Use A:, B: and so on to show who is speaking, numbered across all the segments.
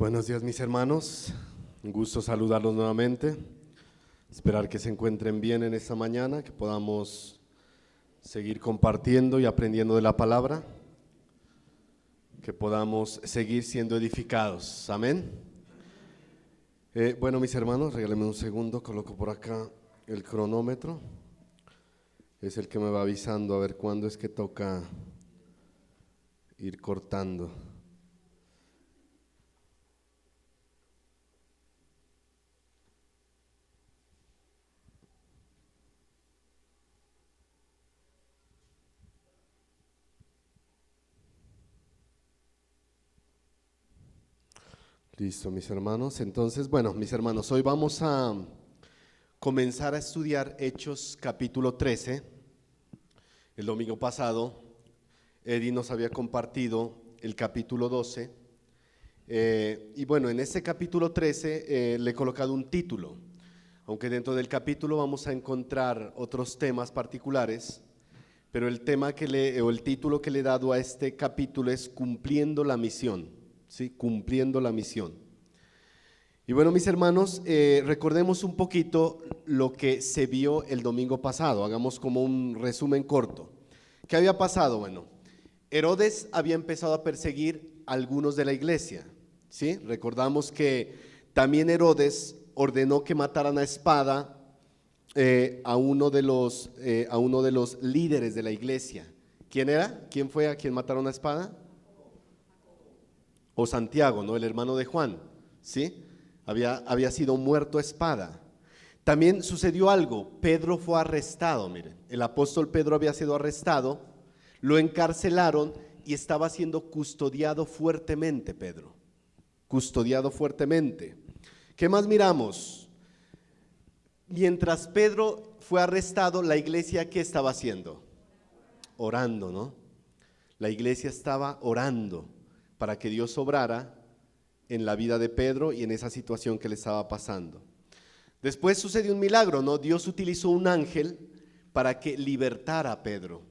A: Buenos días, mis hermanos, un gusto saludarlos nuevamente, esperar que se encuentren bien en esta mañana, que podamos seguir compartiendo y aprendiendo de la palabra, que podamos seguir siendo edificados, amén. Bueno, mis hermanos, regálenme un segundo, coloco por acá el cronómetro, es el que me va avisando a ver cuándo es que toca ir cortando. Listo, mis hermanos. Entonces, bueno, mis hermanos, hoy vamos a comenzar a estudiar Hechos capítulo 13. El domingo pasado, Eddie nos había compartido el capítulo 12. Y bueno, en este capítulo 13 le he colocado un título, aunque dentro del capítulo vamos a encontrar otros temas particulares, pero el título que le he dado a este capítulo es Cumpliendo la misión. ¿Sí? Cumpliendo la misión. Y bueno, mis hermanos, recordemos un poquito lo que se vio el domingo pasado, hagamos como un resumen corto. ¿Qué había pasado? Bueno, Herodes había empezado a perseguir a algunos de la iglesia, ¿sí? Recordamos que también Herodes ordenó que mataran a espada a uno de los líderes de la iglesia. ¿Quién era? ¿Quién fue a quien mataron a espada? O Santiago, ¿no? El hermano de Juan, ¿sí? Había sido muerto a espada. También sucedió algo, Pedro fue arrestado, miren, el apóstol Pedro había sido arrestado, lo encarcelaron y estaba siendo custodiado fuertemente, Pedro, custodiado fuertemente. ¿Qué más miramos? Mientras Pedro fue arrestado, la iglesia, ¿qué estaba haciendo? Orando, ¿no? La iglesia estaba orando para que Dios obrara en la vida de Pedro y en esa situación que le estaba pasando. Después sucedió un milagro, ¿no? Dios utilizó un ángel para que libertara a Pedro.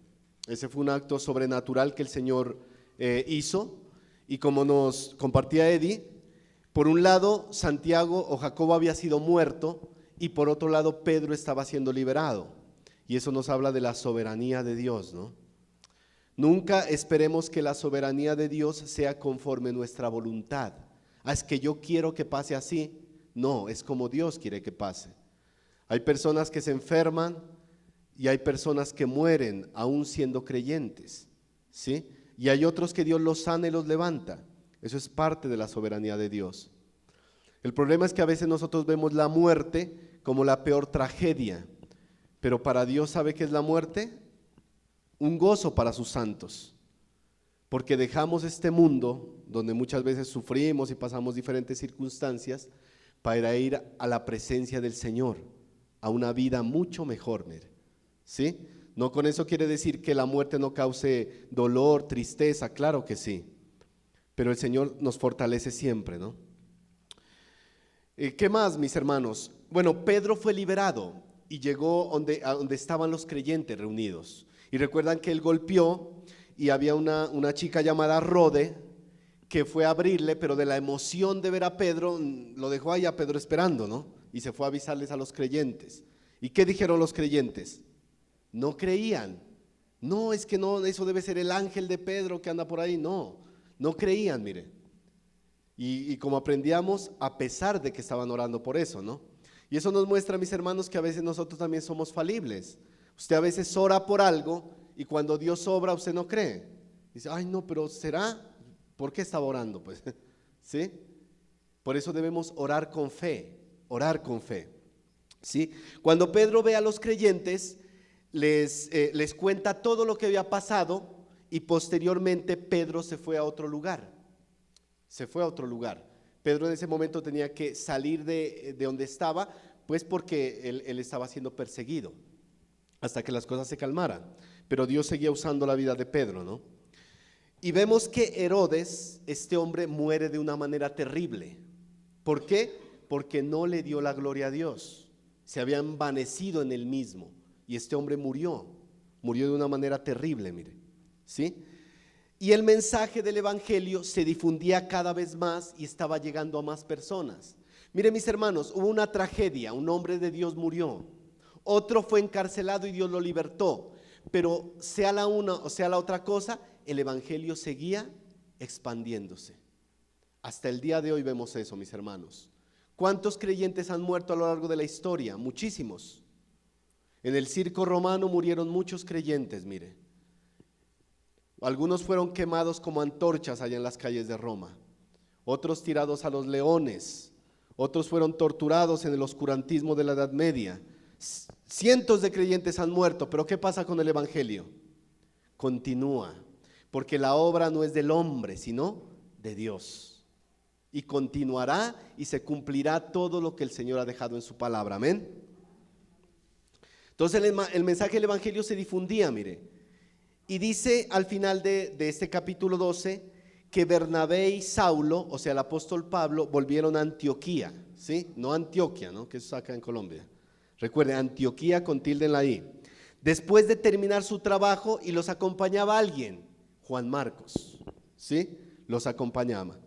A: Ese fue un acto sobrenatural que el Señor hizo, y como nos compartía Eddie, por un lado Santiago o Jacobo había sido muerto y por otro lado Pedro estaba siendo liberado, y eso nos habla de la soberanía de Dios, ¿no? Nunca esperemos que la soberanía de Dios sea conforme nuestra voluntad. Es que yo quiero que pase así. No, es como Dios quiere que pase. Hay personas que se enferman y hay personas que mueren aún siendo creyentes, ¿sí? Y hay otros que Dios los sana y los levanta. Eso es parte de la soberanía de Dios. El problema es que a veces nosotros vemos la muerte como la peor tragedia, pero para Dios, ¿sabe qué es la muerte? Un gozo para sus santos, porque dejamos este mundo donde muchas veces sufrimos y pasamos diferentes circunstancias para ir a la presencia del Señor, a una vida mucho mejor, mire, ¿sí? No con eso quiere decir que la muerte no cause dolor, tristeza, claro que sí, pero el Señor nos fortalece siempre, ¿no? ¿Qué más, mis hermanos? Bueno, Pedro fue liberado y llegó a donde estaban los creyentes reunidos. Y recuerdan que él golpeó y había una chica llamada Rode que fue a abrirle, pero de la emoción de ver a Pedro, lo dejó ahí a Pedro esperando, ¿no? Y se fue a avisarles a los creyentes. ¿Y qué dijeron los creyentes? No creían. No, es que no, eso debe ser el ángel de Pedro que anda por ahí. No, no creían, mire. Y como aprendíamos, a pesar de que estaban orando por eso, ¿no? Y eso nos muestra, mis hermanos, que a veces nosotros también somos falibles. Usted a veces ora por algo y cuando Dios obra usted no cree. Dice, ay no, pero ¿será? ¿Por qué estaba orando? Pues, ¿sí? Por eso debemos orar con fe, ¿sí? Cuando Pedro ve a los creyentes, les cuenta todo lo que había pasado y posteriormente Pedro se fue a otro lugar. Pedro en ese momento tenía que salir de donde estaba, pues porque él estaba siendo perseguido, hasta que las cosas se calmaran, pero Dios seguía usando la vida de Pedro, ¿no? Y vemos que Herodes, este hombre, muere de una manera terrible. ¿Por qué? Porque no le dio la gloria a Dios, se había envanecido en él mismo, y este hombre murió de una manera terrible, mire, ¿sí? Y el mensaje del evangelio se difundía cada vez más y estaba llegando a más personas. Miren, mis hermanos, hubo una tragedia, un hombre de Dios murió, otro fue encarcelado y Dios lo libertó, pero sea la una o sea la otra cosa, el evangelio seguía expandiéndose. Hasta el día de hoy vemos eso, mis hermanos. ¿Cuántos creyentes han muerto a lo largo de la historia? Muchísimos. En el circo romano murieron muchos creyentes, mire. Algunos fueron quemados como antorchas allá en las calles de Roma, otros tirados a los leones, otros fueron torturados en el oscurantismo de la Edad Media. Cientos de creyentes han muerto, pero ¿qué pasa con el evangelio? Continúa, porque la obra no es del hombre, sino de Dios. Y continuará y se cumplirá todo lo que el Señor ha dejado en su palabra, amén. Entonces el mensaje del evangelio se difundía, mire. Y dice al final de este capítulo 12 que Bernabé y Saulo, o sea el apóstol Pablo, volvieron a Antioquía, ¿sí? No Antioquia, ¿no? Que eso es acá en Colombia. Recuerden, Antioquía con tilde en la I. Después de terminar su trabajo y los acompañaba alguien, Juan Marcos, ¿sí? Los acompañaba.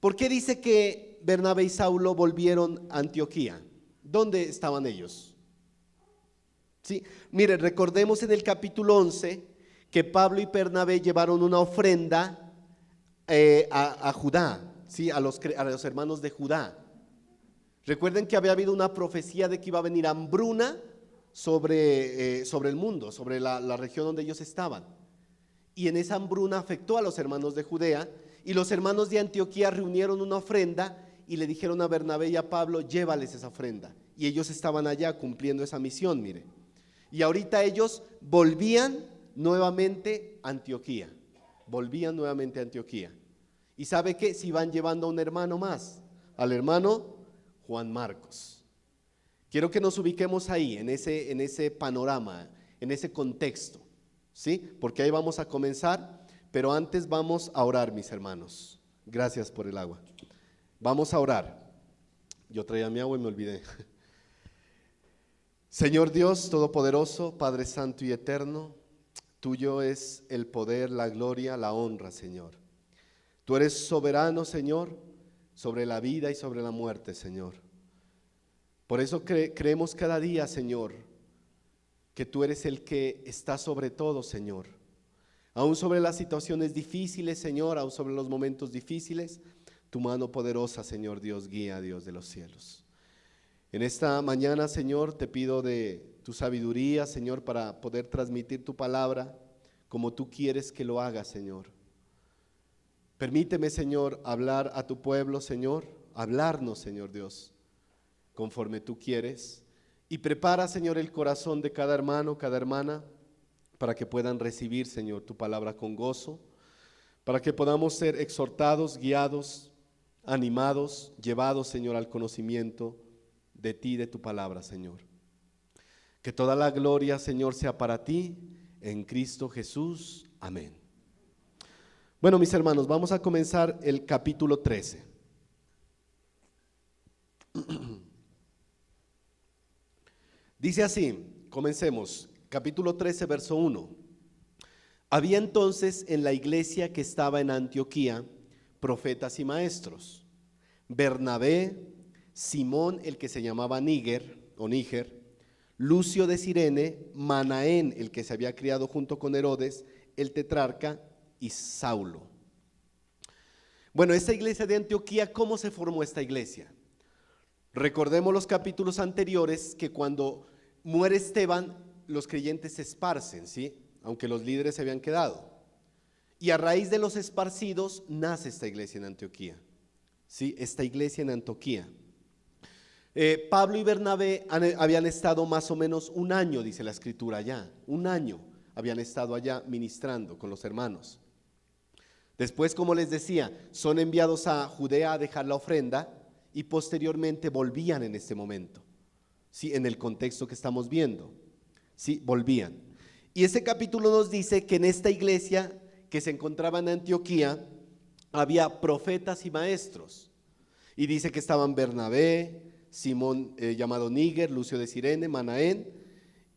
A: ¿Por qué dice que Bernabé y Saulo volvieron a Antioquía? ¿Dónde estaban ellos? ¿Sí? Mire, recordemos en el capítulo 11 que Pablo y Bernabé llevaron una ofrenda a Judá, ¿sí? a los hermanos de Judá. Recuerden que había habido una profecía de que iba a venir hambruna sobre el mundo, sobre la región donde ellos estaban. Y en esa hambruna afectó a los hermanos de Judea, y los hermanos de Antioquía reunieron una ofrenda y le dijeron a Bernabé y a Pablo, llévales esa ofrenda. Y ellos estaban allá cumpliendo esa misión, mire. Y ahorita ellos volvían nuevamente a Antioquía. ¿Y sabe qué? Si van llevando a un hermano más, al hermano Juan Marcos. Quiero que nos ubiquemos ahí, en ese panorama, en ese contexto, ¿sí? Porque ahí vamos a comenzar, pero antes vamos a orar, mis hermanos. Gracias por el agua. Vamos a orar. Yo traía mi agua y me olvidé. Señor Dios Todopoderoso, Padre Santo y Eterno, tuyo es el poder, la gloria, la honra, Señor. Tú eres soberano, Señor, sobre la vida y sobre la muerte, Señor. Por eso creemos cada día, Señor, que tú eres el que está sobre todo, Señor. Aún sobre las situaciones difíciles, Señor, aún sobre los momentos difíciles, tu mano poderosa, Señor Dios, guía, Dios de los cielos. En esta mañana, Señor, te pido de tu sabiduría, Señor, para poder transmitir tu palabra como tú quieres que lo haga, Señor. Permíteme, Señor, hablar a tu pueblo, Señor, hablarnos, Señor Dios, conforme tú quieres. Y prepara, Señor, el corazón de cada hermano, cada hermana, para que puedan recibir, Señor, tu palabra con gozo, para que podamos ser exhortados, guiados, animados, llevados, Señor, al conocimiento de ti, de tu palabra, Señor. Que toda la gloria, Señor, sea para ti, en Cristo Jesús. Amén. Bueno, mis hermanos, vamos a comenzar el capítulo 13. Dice así, comencemos, capítulo 13, verso 1. Había entonces en la iglesia que estaba en Antioquía profetas y maestros: Bernabé, Simón, el que se llamaba Níger, Lucio de Cirene, Manaén, el que se había criado junto con Herodes, el tetrarca, y Saulo. Bueno, esta iglesia de Antioquía, ¿cómo se formó esta iglesia? Recordemos los capítulos anteriores que cuando muere Esteban, los creyentes se esparcen, ¿sí? Aunque los líderes se habían quedado. Y a raíz de los esparcidos nace esta iglesia en Antioquía, ¿sí? Esta iglesia en Antioquía. Pablo y Bernabé habían estado más o menos un año, dice la escritura allá, un año habían estado allá ministrando con los hermanos. Después, como les decía, son enviados a Judea a dejar la ofrenda y posteriormente volvían en este momento, ¿sí? En el contexto que estamos viendo, ¿sí? Volvían. Y este capítulo nos dice que en esta iglesia que se encontraba en Antioquía había profetas y maestros. Y dice que estaban Bernabé, Simón llamado Níger, Lucio de Cirene, Manaén,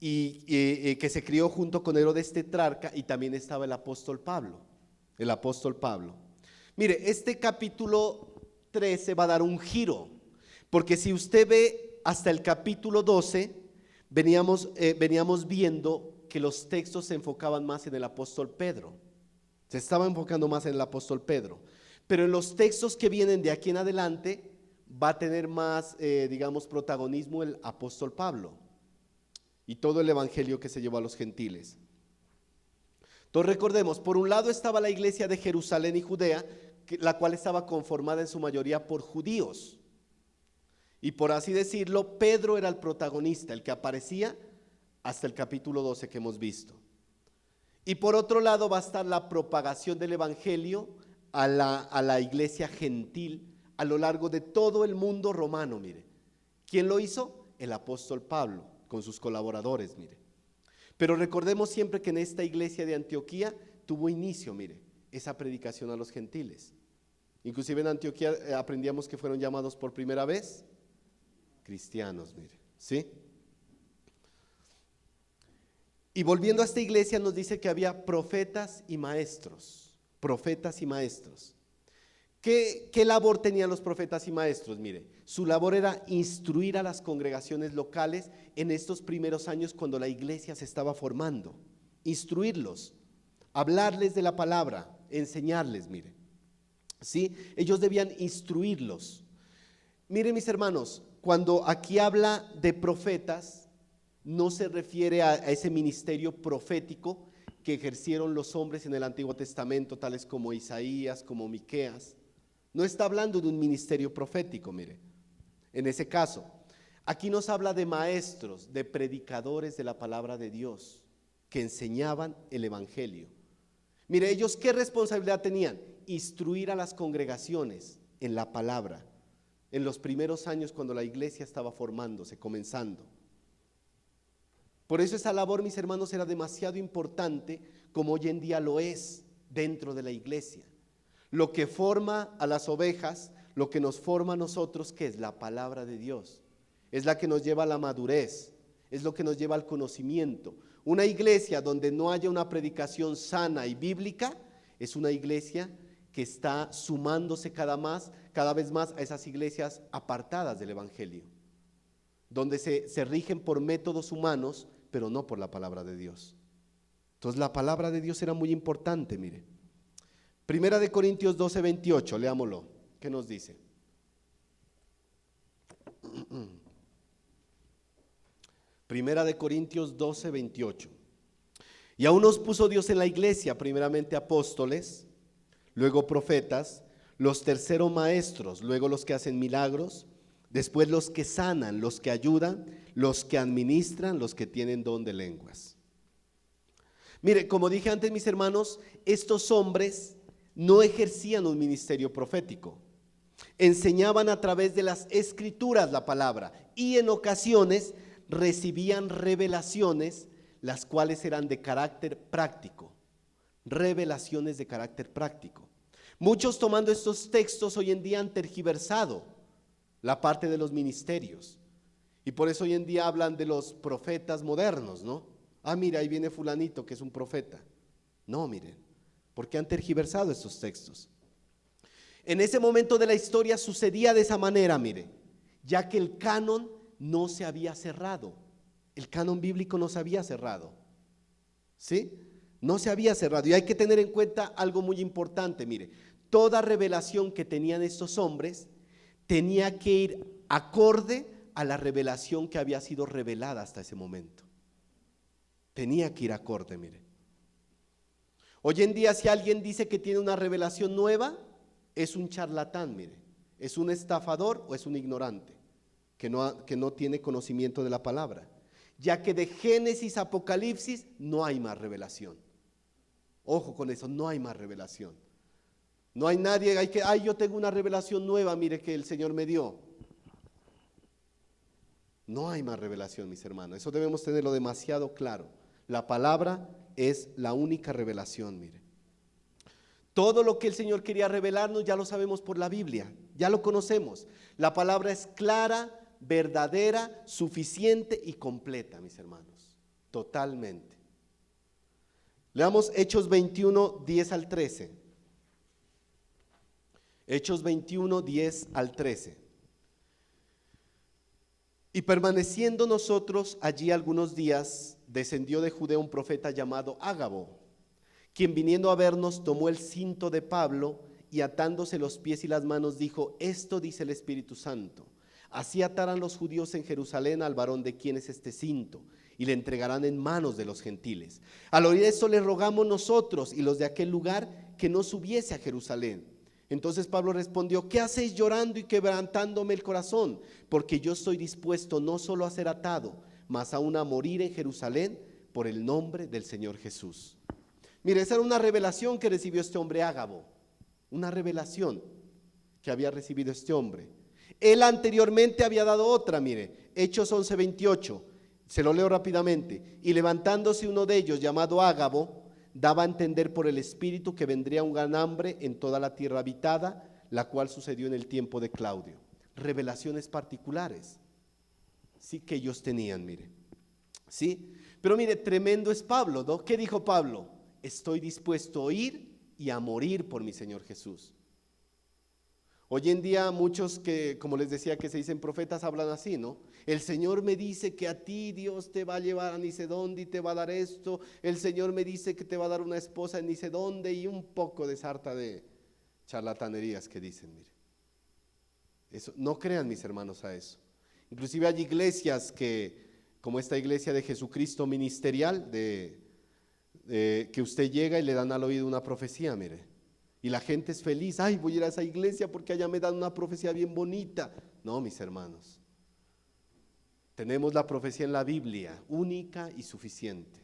A: y que se crió junto con Herodes tetrarca, y también estaba el apóstol Pablo. el apóstol Pablo. Mire, este capítulo 13 va a dar un giro, porque si usted ve hasta el capítulo 12, veníamos viendo que los textos se enfocaban más en el apóstol Pedro, se estaba enfocando más en el apóstol Pedro, pero en los textos que vienen de aquí en adelante va a tener más, digamos, protagonismo el apóstol Pablo y todo el evangelio que se llevó a los gentiles. Entonces recordemos, por un lado estaba la iglesia de Jerusalén y Judea, la cual estaba conformada en su mayoría por judíos. Y por así decirlo, Pedro era el protagonista, el que aparecía hasta el capítulo 12 que hemos visto. Y por otro lado va a estar la propagación del evangelio a la iglesia gentil a lo largo de todo el mundo romano, mire. ¿Quién lo hizo? El apóstol Pablo, con sus colaboradores, mire. Pero recordemos siempre que en esta iglesia de Antioquía tuvo inicio, mire, esa predicación a los gentiles. Inclusive en Antioquía aprendíamos que fueron llamados por primera vez cristianos, mire, ¿sí? Y volviendo a esta iglesia nos dice que había profetas y maestros, profetas y maestros. ¿Qué labor tenían los profetas y maestros? Mire, su labor era instruir a las congregaciones locales en estos primeros años cuando la iglesia se estaba formando, instruirlos, hablarles de la palabra, enseñarles, mire, ¿sí? Ellos debían instruirlos. Miren mis hermanos, cuando aquí habla de profetas, no se refiere a ese ministerio profético que ejercieron los hombres en el Antiguo Testamento, tales como Isaías, como Miqueas. No está hablando de un ministerio profético, mire, en ese caso. Aquí nos habla de maestros, de predicadores de la palabra de Dios, que enseñaban el evangelio. Mire, ellos ¿qué responsabilidad tenían? Instruir a las congregaciones en la palabra, en los primeros años cuando la iglesia estaba formándose, comenzando. Por eso esa labor, mis hermanos, era demasiado importante, como hoy en día lo es dentro de la iglesia. Lo que forma a las ovejas, lo que nos forma a nosotros, ¿qué es? La palabra de Dios. Es la que nos lleva a la madurez, es lo que nos lleva al conocimiento. Una iglesia donde no haya una predicación sana y bíblica, es una iglesia que está sumándose cada vez más a esas iglesias apartadas del evangelio, donde se rigen por métodos humanos, pero no por la palabra de Dios. Entonces la palabra de Dios era muy importante, mire. Primera de Corintios 12, 28, leámoslo. ¿Qué nos dice? Primera de Corintios 12, 28. Y aún nos puso Dios en la iglesia, primeramente apóstoles, luego profetas, los terceros maestros, luego los que hacen milagros, después los que sanan, los que ayudan, los que administran, los que tienen don de lenguas. Mire, como dije antes, mis hermanos, estos hombres no ejercían un ministerio profético. Enseñaban a través de las escrituras la palabra y en ocasiones recibían revelaciones, las cuales eran de carácter práctico. Revelaciones de carácter práctico. Muchos tomando estos textos hoy en día han tergiversado la parte de los ministerios. Y por eso hoy en día hablan de los profetas modernos, ¿no? Ah, mira, ahí viene fulanito que es un profeta. No, miren, porque han tergiversado estos textos. En ese momento de la historia sucedía de esa manera, mire, ya que el canon no se había cerrado. El canon bíblico no se había cerrado. ¿Sí? No se había cerrado. Y hay que tener en cuenta algo muy importante, mire, toda revelación que tenían estos hombres tenía que ir acorde a la revelación que había sido revelada hasta ese momento. Tenía que ir acorde, mire. Hoy en día si alguien dice que tiene una revelación nueva, es un charlatán, mire. Es un estafador o es un ignorante que no tiene conocimiento de la palabra. Ya que de Génesis a Apocalipsis no hay más revelación. Ojo con eso, no hay más revelación. No hay nadie, yo tengo una revelación nueva, mire, que el Señor me dio. No hay más revelación, mis hermanos. Eso debemos tenerlo demasiado claro. La palabra es la única revelación, mire. Todo lo que el Señor quería revelarnos ya lo sabemos por la Biblia, ya lo conocemos. La palabra es clara, verdadera, suficiente y completa, mis hermanos. Totalmente. Leamos Hechos 21, 10 al 13. Hechos 21, 10 al 13. Y permaneciendo nosotros allí algunos días, descendió de Judea un profeta llamado Ágabo, quien viniendo a vernos tomó el cinto de Pablo y atándose los pies y las manos dijo: esto dice el Espíritu Santo, así atarán los judíos en Jerusalén al varón de quien es este cinto, y le entregarán en manos de los gentiles. Al oír esto le rogamos nosotros y los de aquel lugar que no subiese a Jerusalén. Entonces Pablo respondió: ¿qué hacéis llorando y quebrantándome el corazón? Porque yo estoy dispuesto no solo a ser atado, mas aún a morir en Jerusalén por el nombre del Señor Jesús. Mire, esa era una revelación que recibió este hombre Ágabo, una revelación que había recibido este hombre. Él anteriormente había dado otra, mire, Hechos 11:28, se lo leo rápidamente. Y levantándose uno de ellos, llamado Ágabo, daba a entender por el Espíritu que vendría un gran hambre en toda la tierra habitada, la cual sucedió en el tiempo de Claudio. Revelaciones particulares, sí, que ellos tenían, mire, sí. Pero mire, tremendo es Pablo, ¿no? ¿Qué dijo Pablo? Estoy dispuesto a ir y a morir por mi Señor Jesús. Hoy en día muchos que, como les decía, que se dicen profetas, hablan así, ¿no? El Señor me dice que a ti Dios te va a llevar a ni sé dónde y te va a dar esto. El Señor me dice que te va a dar una esposa en ni sé dónde, y un poco de sarta de charlatanerías que dicen, mire. Eso, no crean, mis hermanos, a eso. Inclusive hay iglesias que, como esta iglesia de Jesucristo ministerial, que usted llega y le dan al oído una profecía, mire. Y la gente es feliz: ay, voy a ir a esa iglesia porque allá me dan una profecía bien bonita. No, mis hermanos, tenemos la profecía en la Biblia, única y suficiente,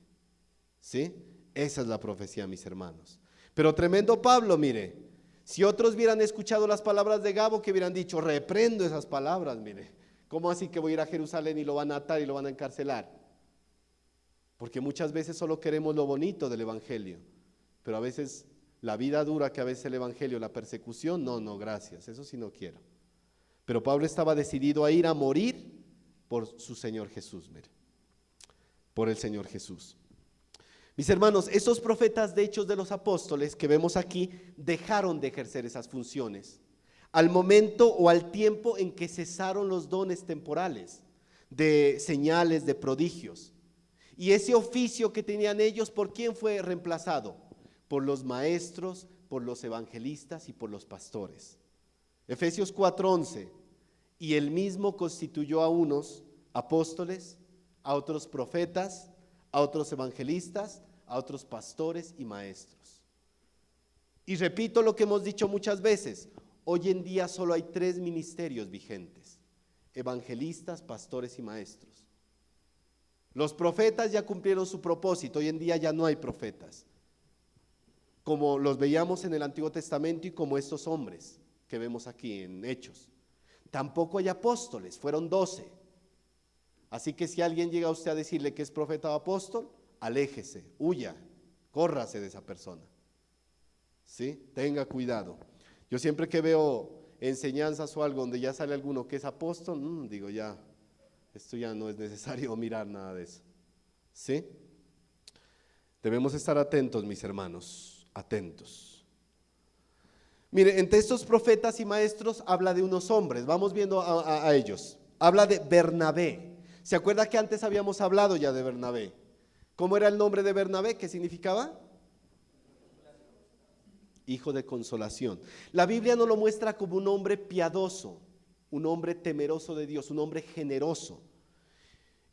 A: ¿sí? Esa es la profecía, mis hermanos. Pero tremendo Pablo, mire, si otros hubieran escuchado las palabras de Gabo, que hubieran dicho: reprendo esas palabras, mire. ¿Cómo así que voy a ir a Jerusalén y lo van a atar y lo van a encarcelar? Porque muchas veces solo queremos lo bonito del evangelio, pero a veces la vida dura que a veces el evangelio, la persecución, no, gracias, eso sí no quiero. Pero Pablo estaba decidido a ir a morir por su Señor Jesús, mire, por el Señor Jesús. Mis hermanos, esos profetas de Hechos de los Apóstoles que vemos aquí dejaron de ejercer esas funciones al momento o al tiempo en que cesaron los dones temporales de señales, de prodigios. Y ese oficio que tenían ellos, ¿por quién fue reemplazado? Por los maestros, por los evangelistas y por los pastores. Efesios 4:11, y él mismo constituyó a unos apóstoles, a otros profetas, a otros evangelistas, a otros pastores y maestros. Y repito lo que hemos dicho muchas veces: hoy en día solo hay 3 ministerios vigentes: evangelistas, pastores y maestros. Los profetas ya cumplieron su propósito, hoy en día ya no hay profetas, como los veíamos en el Antiguo Testamento y como estos hombres que vemos aquí en Hechos. Tampoco hay apóstoles, fueron 12. Así que si alguien llega a usted a decirle que es profeta o apóstol, aléjese, huya, córrase de esa persona, ¿sí? Tenga cuidado. Yo siempre que veo enseñanzas o algo donde ya sale alguno que es apóstol, digo, ya, esto ya no es necesario mirar nada de eso, ¿sí? Debemos estar atentos, mis hermanos, atentos. Mire, entre estos profetas y maestros habla de unos hombres, vamos viendo a ellos. Habla de Bernabé. ¿Se acuerda que antes habíamos hablado ya de Bernabé? ¿Cómo era el nombre de Bernabé? ¿Qué significaba? Hijo de consolación. La Biblia nos lo muestra como un hombre piadoso, un hombre temeroso de Dios, un hombre generoso.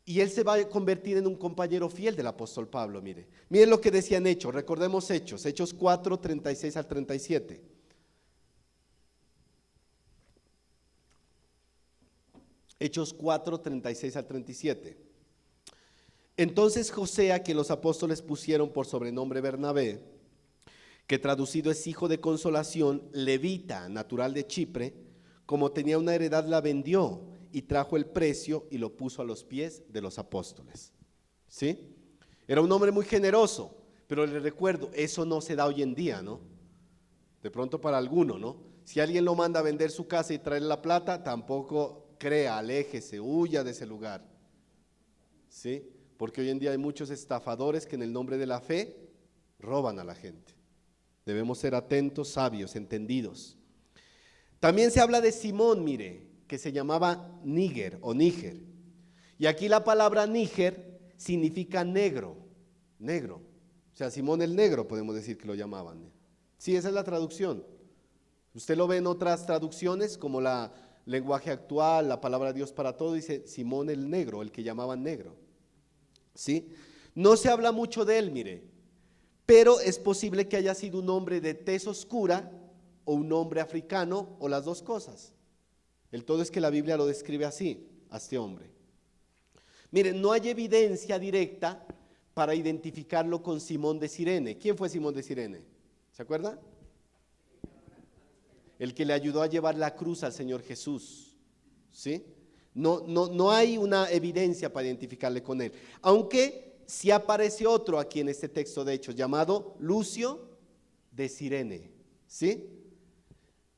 A: Y él se va a convertir en un compañero fiel del apóstol Pablo, mire. Miren lo que decían Hechos, recordemos Hechos 4, 36 al 37. Hechos 4, 36 al 37. Entonces José, a quien los apóstoles pusieron por sobrenombre Bernabé, que traducido es hijo de consolación, levita, natural de Chipre, como tenía una heredad, la vendió y trajo el precio y lo puso a los pies de los apóstoles. ¿Sí? Era un hombre muy generoso, pero les recuerdo, eso no se da hoy en día, ¿no? De pronto para alguno, ¿no? Si alguien lo manda a vender su casa y traerle la plata, tampoco crea, aléjese, huya de ese lugar. ¿Sí? Porque hoy en día hay muchos estafadores que en el nombre de la fe roban a la gente. Debemos ser atentos, sabios, entendidos. También se habla de Simón, mire, que se llamaba Níger o Níger. Y aquí la palabra Níger significa negro, negro. O sea, Simón el negro podemos decir que lo llamaban. Sí, esa es la traducción. Usted lo ve en otras traducciones como la lenguaje actual, la palabra Dios para todo, dice Simón el negro, el que llamaban negro. ¿Sí? No se habla mucho de él, mire, pero es posible que haya sido un hombre de tez oscura o un hombre africano o las dos cosas. El todo es que la Biblia lo describe así, a este hombre. Miren, no hay evidencia directa para identificarlo con Simón de Cirene. ¿Quién fue Simón de Cirene? ¿Se acuerda? El que le ayudó a llevar la cruz al Señor Jesús. ¿Sí? No hay una evidencia para identificarle con él. Aunque sí aparece otro aquí en este texto de Hechos, llamado Lucio de Cirene. ¿Sí?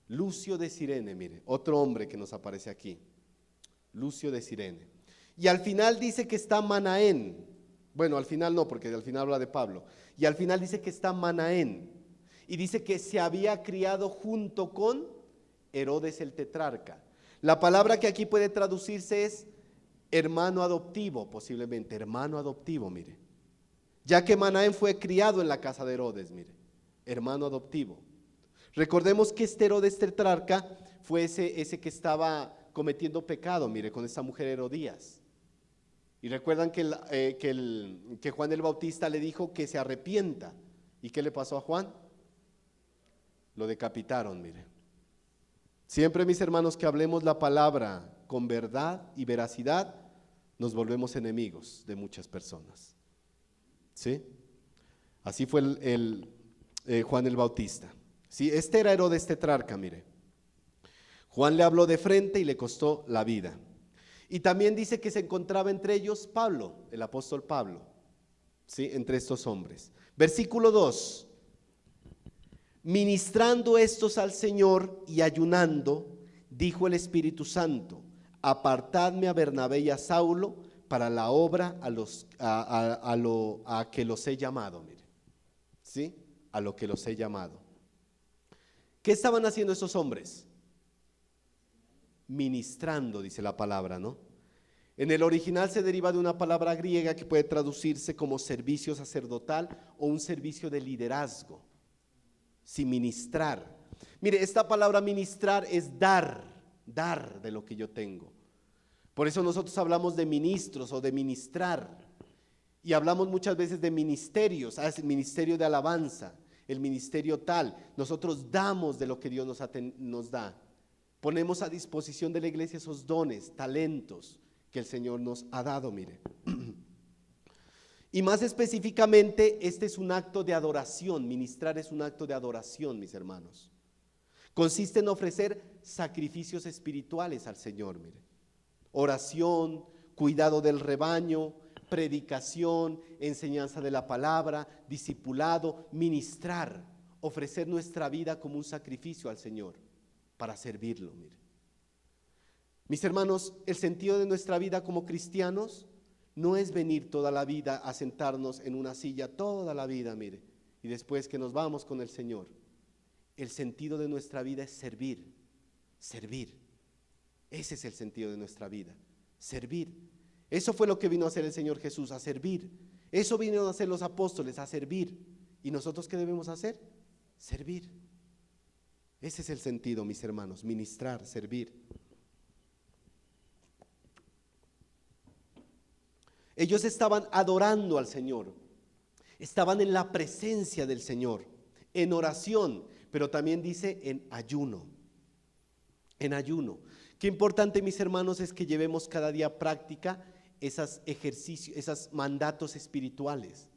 A: Lucio de Cirene, mire, otro hombre que nos aparece aquí. Lucio de Cirene. Y al final dice que está Manaén. Bueno, al final no, porque al final habla de Pablo. Y al final dice que está Manaén. Y dice que se había criado junto con Herodes el tetrarca. La palabra que aquí puede traducirse es hermano adoptivo, posiblemente, hermano adoptivo, mire. Ya que Manaén fue criado en la casa de Herodes, mire, hermano adoptivo. Recordemos que este Herodes tetrarca fue ese que estaba cometiendo pecado, mire, con esta mujer Herodías. Y recuerdan que Juan el Bautista le dijo que se arrepienta. ¿Y qué le pasó a Juan? Lo decapitaron, mire. Siempre, mis hermanos, que hablemos la palabra con verdad y veracidad, nos volvemos enemigos de muchas personas. ¿Sí? Así fue Juan el Bautista. ¿Sí? Este era Herodes tetrarca, mire. Juan le habló de frente y le costó la vida. Y también dice que se encontraba entre ellos Pablo, el apóstol Pablo. ¿Sí? Entre estos hombres. Versículo 2. Ministrando estos al Señor y ayunando, dijo el Espíritu Santo: apartadme a Bernabé y a Saulo para la obra a que los he llamado. Mire, ¿sí? A lo que los he llamado. ¿Qué estaban haciendo estos hombres? Ministrando, dice la palabra, ¿no? En el original se deriva de una palabra griega que puede traducirse como servicio sacerdotal o un servicio de liderazgo. Sí, ministrar. Mire, esta palabra ministrar es dar de lo que yo tengo. Por eso nosotros hablamos de ministros o de ministrar. Y hablamos muchas veces de ministerios, el ministerio de alabanza, el ministerio tal. Nosotros damos de lo que Dios nos da. Ponemos a disposición de la iglesia esos dones, talentos que el Señor nos ha dado, mire. Y más específicamente, este es un acto de adoración. Ministrar es un acto de adoración, mis hermanos. Consiste en ofrecer sacrificios espirituales al Señor, mire. Oración, cuidado del rebaño, predicación, enseñanza de la palabra, discipulado, ministrar, ofrecer nuestra vida como un sacrificio al Señor para servirlo, mire. Mis hermanos, el sentido de nuestra vida como cristianos no es venir toda la vida a sentarnos en una silla toda la vida, mire, y después que nos vamos con el Señor. El sentido de nuestra vida es servir, servir. Ese es el sentido de nuestra vida, servir. Eso fue lo que vino a hacer el Señor Jesús, a servir. Eso vinieron a hacer los apóstoles, a servir. ¿Y nosotros qué debemos hacer? Servir. Ese es el sentido, mis hermanos, ministrar, servir. Ellos estaban adorando al Señor, estaban en la presencia del Señor, en oración, pero también dice en ayuno, en ayuno. Qué importante, mis hermanos, es que llevemos cada día a práctica esos ejercicios, esos mandatos espirituales,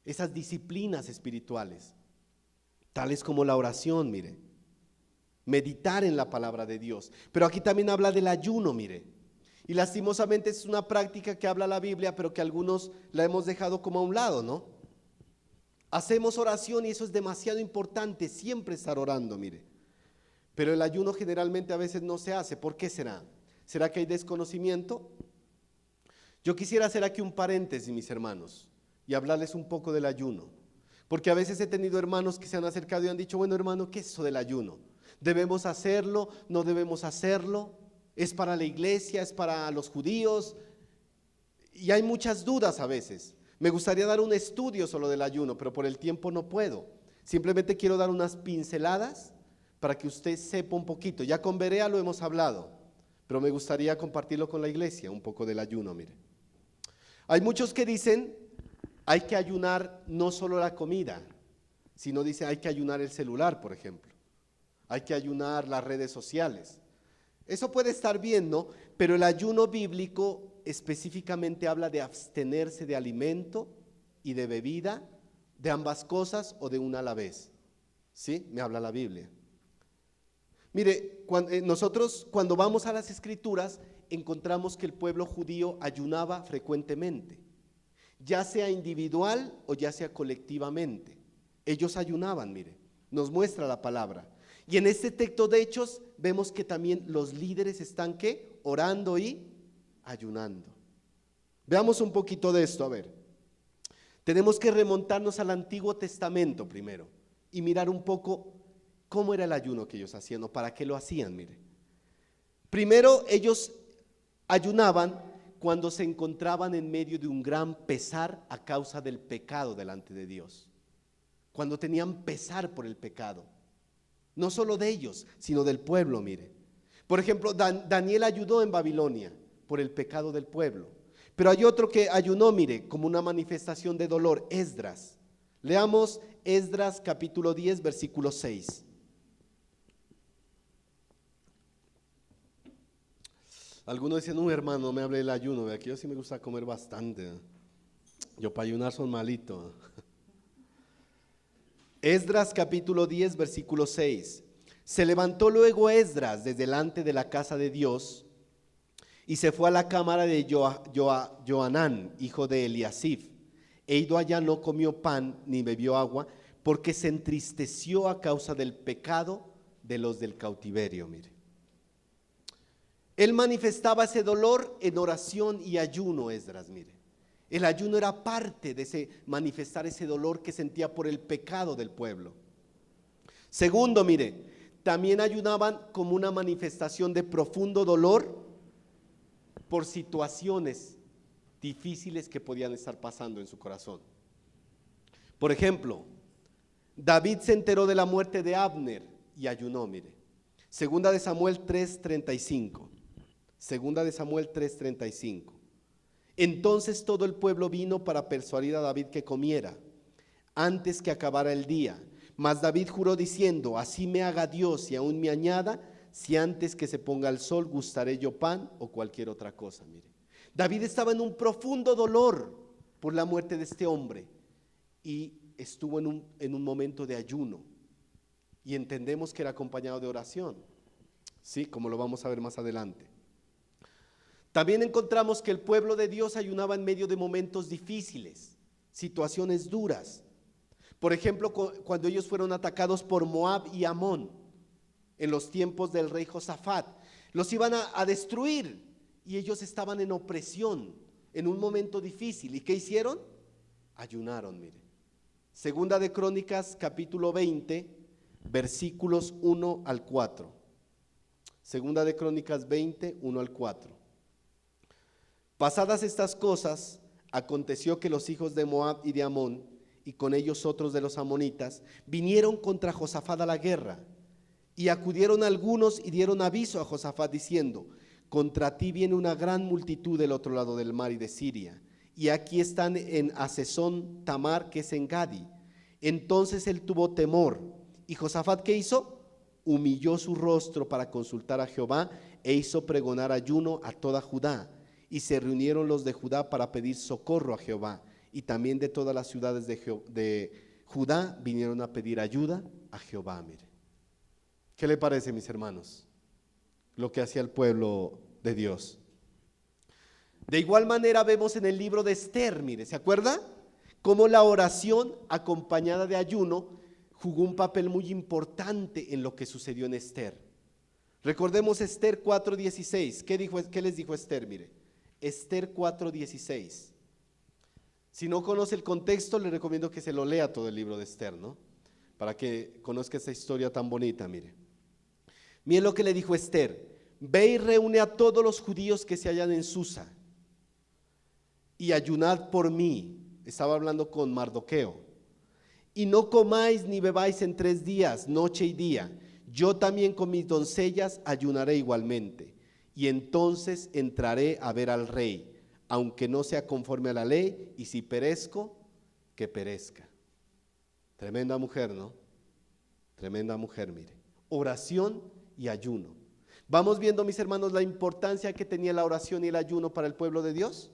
A: esas disciplinas espirituales, tales como la oración, mire, meditar en la palabra de Dios. Pero aquí también habla del ayuno, mire. Y lastimosamente es una práctica que habla la Biblia, pero que algunos la hemos dejado como a un lado, ¿no? Hacemos oración y eso es demasiado importante, siempre estar orando, mire. Pero el ayuno generalmente a veces no se hace. ¿Por qué será? ¿Será que hay desconocimiento? Yo quisiera hacer aquí un paréntesis, mis hermanos, y hablarles un poco del ayuno. Porque a veces he tenido hermanos que se han acercado y han dicho: bueno, hermano, ¿qué es eso del ayuno? ¿Debemos hacerlo? ¿No debemos hacerlo? ¿Es para la iglesia? ¿Es para los judíos? Y hay muchas dudas a veces. Me gustaría dar un estudio solo del ayuno, pero por el tiempo no puedo. Simplemente quiero dar unas pinceladas para que usted sepa un poquito. Ya con Berea lo hemos hablado, pero me gustaría compartirlo con la iglesia, un poco del ayuno, mire. Hay muchos que dicen, hay que ayunar no solo la comida, sino dice hay que ayunar el celular, por ejemplo. Hay que ayunar las redes sociales. Eso puede estar bien, ¿no? Pero el ayuno bíblico específicamente habla de abstenerse de alimento y de bebida, de ambas cosas o de una a la vez. ¿Sí? Me habla la Biblia. Mire, nosotros cuando vamos a las Escrituras encontramos que el pueblo judío ayunaba frecuentemente, ya sea individual o ya sea colectivamente. Ellos ayunaban, mire, nos muestra la palabra. Y en este texto de Hechos vemos que también los líderes están ¿qué? Orando y ayunando. Veamos un poquito de esto, a ver. Tenemos que remontarnos al Antiguo Testamento primero y mirar un poco cómo era el ayuno que ellos hacían o para qué lo hacían, mire. Primero ellos ayunaban cuando se encontraban en medio de un gran pesar a causa del pecado delante de Dios. Cuando tenían pesar por el pecado. No solo de ellos, sino del pueblo, mire. Por ejemplo, Daniel ayudó en Babilonia por el pecado del pueblo. Pero hay otro que ayunó, mire, como una manifestación de dolor, Esdras. Leamos Esdras capítulo 10, versículo 6. Algunos dicen, no hermano, no me hable del ayuno, aquí yo sí me gusta comer bastante. Yo para ayunar son malito. Esdras capítulo 10, versículo 6. Se levantó luego Esdras desde delante de la casa de Dios y se fue a la cámara de Johanán, hijo de Eliasif. E ido allá no comió pan ni bebió agua, porque se entristeció a causa del pecado de los del cautiverio. Mire, él manifestaba ese dolor en oración y ayuno, Esdras, mire. El ayuno era parte de ese manifestar ese dolor que sentía por el pecado del pueblo. Segundo, mire, también ayunaban como una manifestación de profundo dolor por situaciones difíciles que podían estar pasando en su corazón. Por ejemplo, David se enteró de la muerte de Abner y ayunó, mire. Segunda de Samuel 3:35. Segunda de Samuel 3:35. Entonces todo el pueblo vino para persuadir a David que comiera antes que acabara el día. Mas David juró diciendo, así me haga Dios y aún me añada, si antes que se ponga el sol gustaré yo pan o cualquier otra cosa. Mire, David estaba en un profundo dolor por la muerte de este hombre y estuvo en un momento de ayuno, y entendemos que era acompañado de oración, ¿sí? Como lo vamos a ver más adelante. También encontramos que el pueblo de Dios ayunaba en medio de momentos difíciles, situaciones duras. Por ejemplo, cuando ellos fueron atacados por Moab y Amón en los tiempos del rey Josafat, los iban a destruir y ellos estaban en opresión, en un momento difícil. ¿Y qué hicieron? Ayunaron, mire. Segunda de Crónicas capítulo 20, versículos 1 al 4. Segunda de Crónicas 20, 1 al 4. Pasadas estas cosas, aconteció que los hijos de Moab y de Amón, y con ellos otros de los amonitas, vinieron contra Josafat a la guerra, y acudieron algunos y dieron aviso a Josafat diciendo, contra ti viene una gran multitud del otro lado del mar y de Siria, y aquí están en Hasezón Tamar, que es en Gadi. Entonces él tuvo temor, y Josafat, ¿qué hizo? Humilló su rostro para consultar a Jehová, e hizo pregonar ayuno a toda Judá. Y se reunieron los de Judá para pedir socorro a Jehová, y también de todas las ciudades de Judá vinieron a pedir ayuda a Jehová. Mire, ¿qué le parece, mis hermanos? Lo que hacía el pueblo de Dios. De igual manera vemos en el libro de Esther, mire, ¿se acuerda? Cómo la oración acompañada de ayuno jugó un papel muy importante en lo que sucedió en Esther. Recordemos Esther 4:16. ¿Qué les dijo Esther? Mire, Esther 4:16. Si no conoce el contexto, le recomiendo que se lo lea todo el libro de Esther, ¿no? Para que conozca esta historia tan bonita, mire. Miren lo que le dijo Esther: ve y reúne a todos los judíos que se hallan en Susa y ayunad por mí. Estaba hablando con Mardoqueo. Y no comáis ni bebáis en 3 días, noche y día. Yo también con mis doncellas ayunaré igualmente. Y entonces entraré a ver al rey, aunque no sea conforme a la ley, y si perezco, que perezca. Tremenda mujer, ¿no? Tremenda mujer, mire. Oración y ayuno. Vamos viendo, mis hermanos, la importancia que tenía la oración y el ayuno para el pueblo de Dios.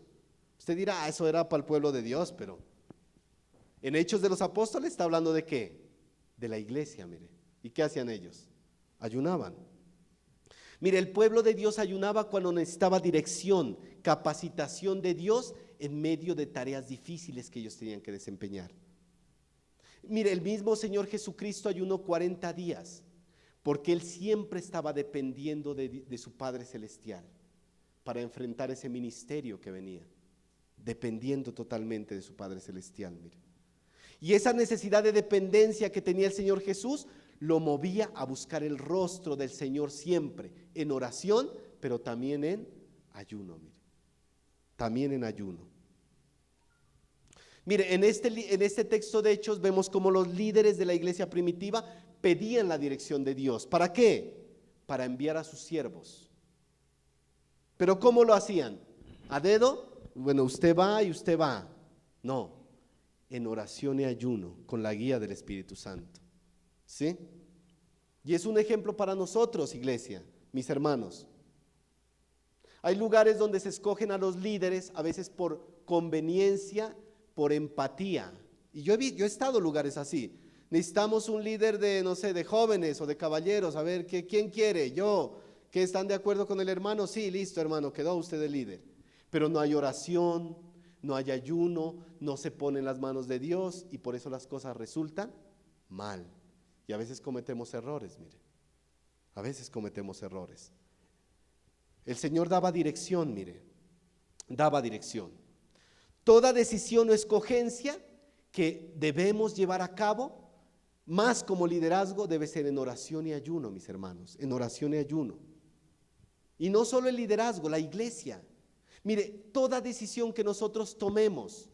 A: Usted dirá, eso era para el pueblo de Dios, pero en Hechos de los Apóstoles está hablando de qué, de la iglesia, mire. ¿Y qué hacían ellos? Ayunaban. Mire, el pueblo de Dios ayunaba cuando necesitaba dirección, capacitación de Dios en medio de tareas difíciles que ellos tenían que desempeñar. Mire, el mismo Señor Jesucristo ayunó 40 días, porque Él siempre estaba dependiendo de su Padre Celestial para enfrentar ese ministerio que venía, dependiendo totalmente de su Padre Celestial, mire. Y esa necesidad de dependencia que tenía el Señor Jesús lo movía a buscar el rostro del Señor siempre, en oración, pero también en ayuno, mire. También en ayuno. Mire, en este texto de Hechos vemos cómo los líderes de la iglesia primitiva pedían la dirección de Dios. ¿Para qué? Para enviar a sus siervos. ¿Pero cómo lo hacían? ¿A dedo? Bueno, usted va y usted va. No, en oración y ayuno, con la guía del Espíritu Santo. ¿Sí? Y es un ejemplo para nosotros, iglesia, mis hermanos. Hay lugares donde se escogen a los líderes, a veces por conveniencia, por empatía. Y yo he estado en lugares así. Necesitamos un líder de, no sé, de jóvenes o de caballeros. A ver, ¿quién quiere? Yo. ¿Que están de acuerdo con el hermano? Sí, listo, hermano, quedó usted el líder. Pero no hay oración, no hay ayuno, no se ponen las manos de Dios y por eso las cosas resultan mal. Y a veces cometemos errores, mire. A veces cometemos errores. El Señor daba dirección, mire. Daba dirección. Toda decisión o escogencia que debemos llevar a cabo, más como liderazgo, debe ser en oración y ayuno, mis hermanos. En oración y ayuno. Y no solo el liderazgo, la iglesia. Mire, toda decisión que nosotros tomemos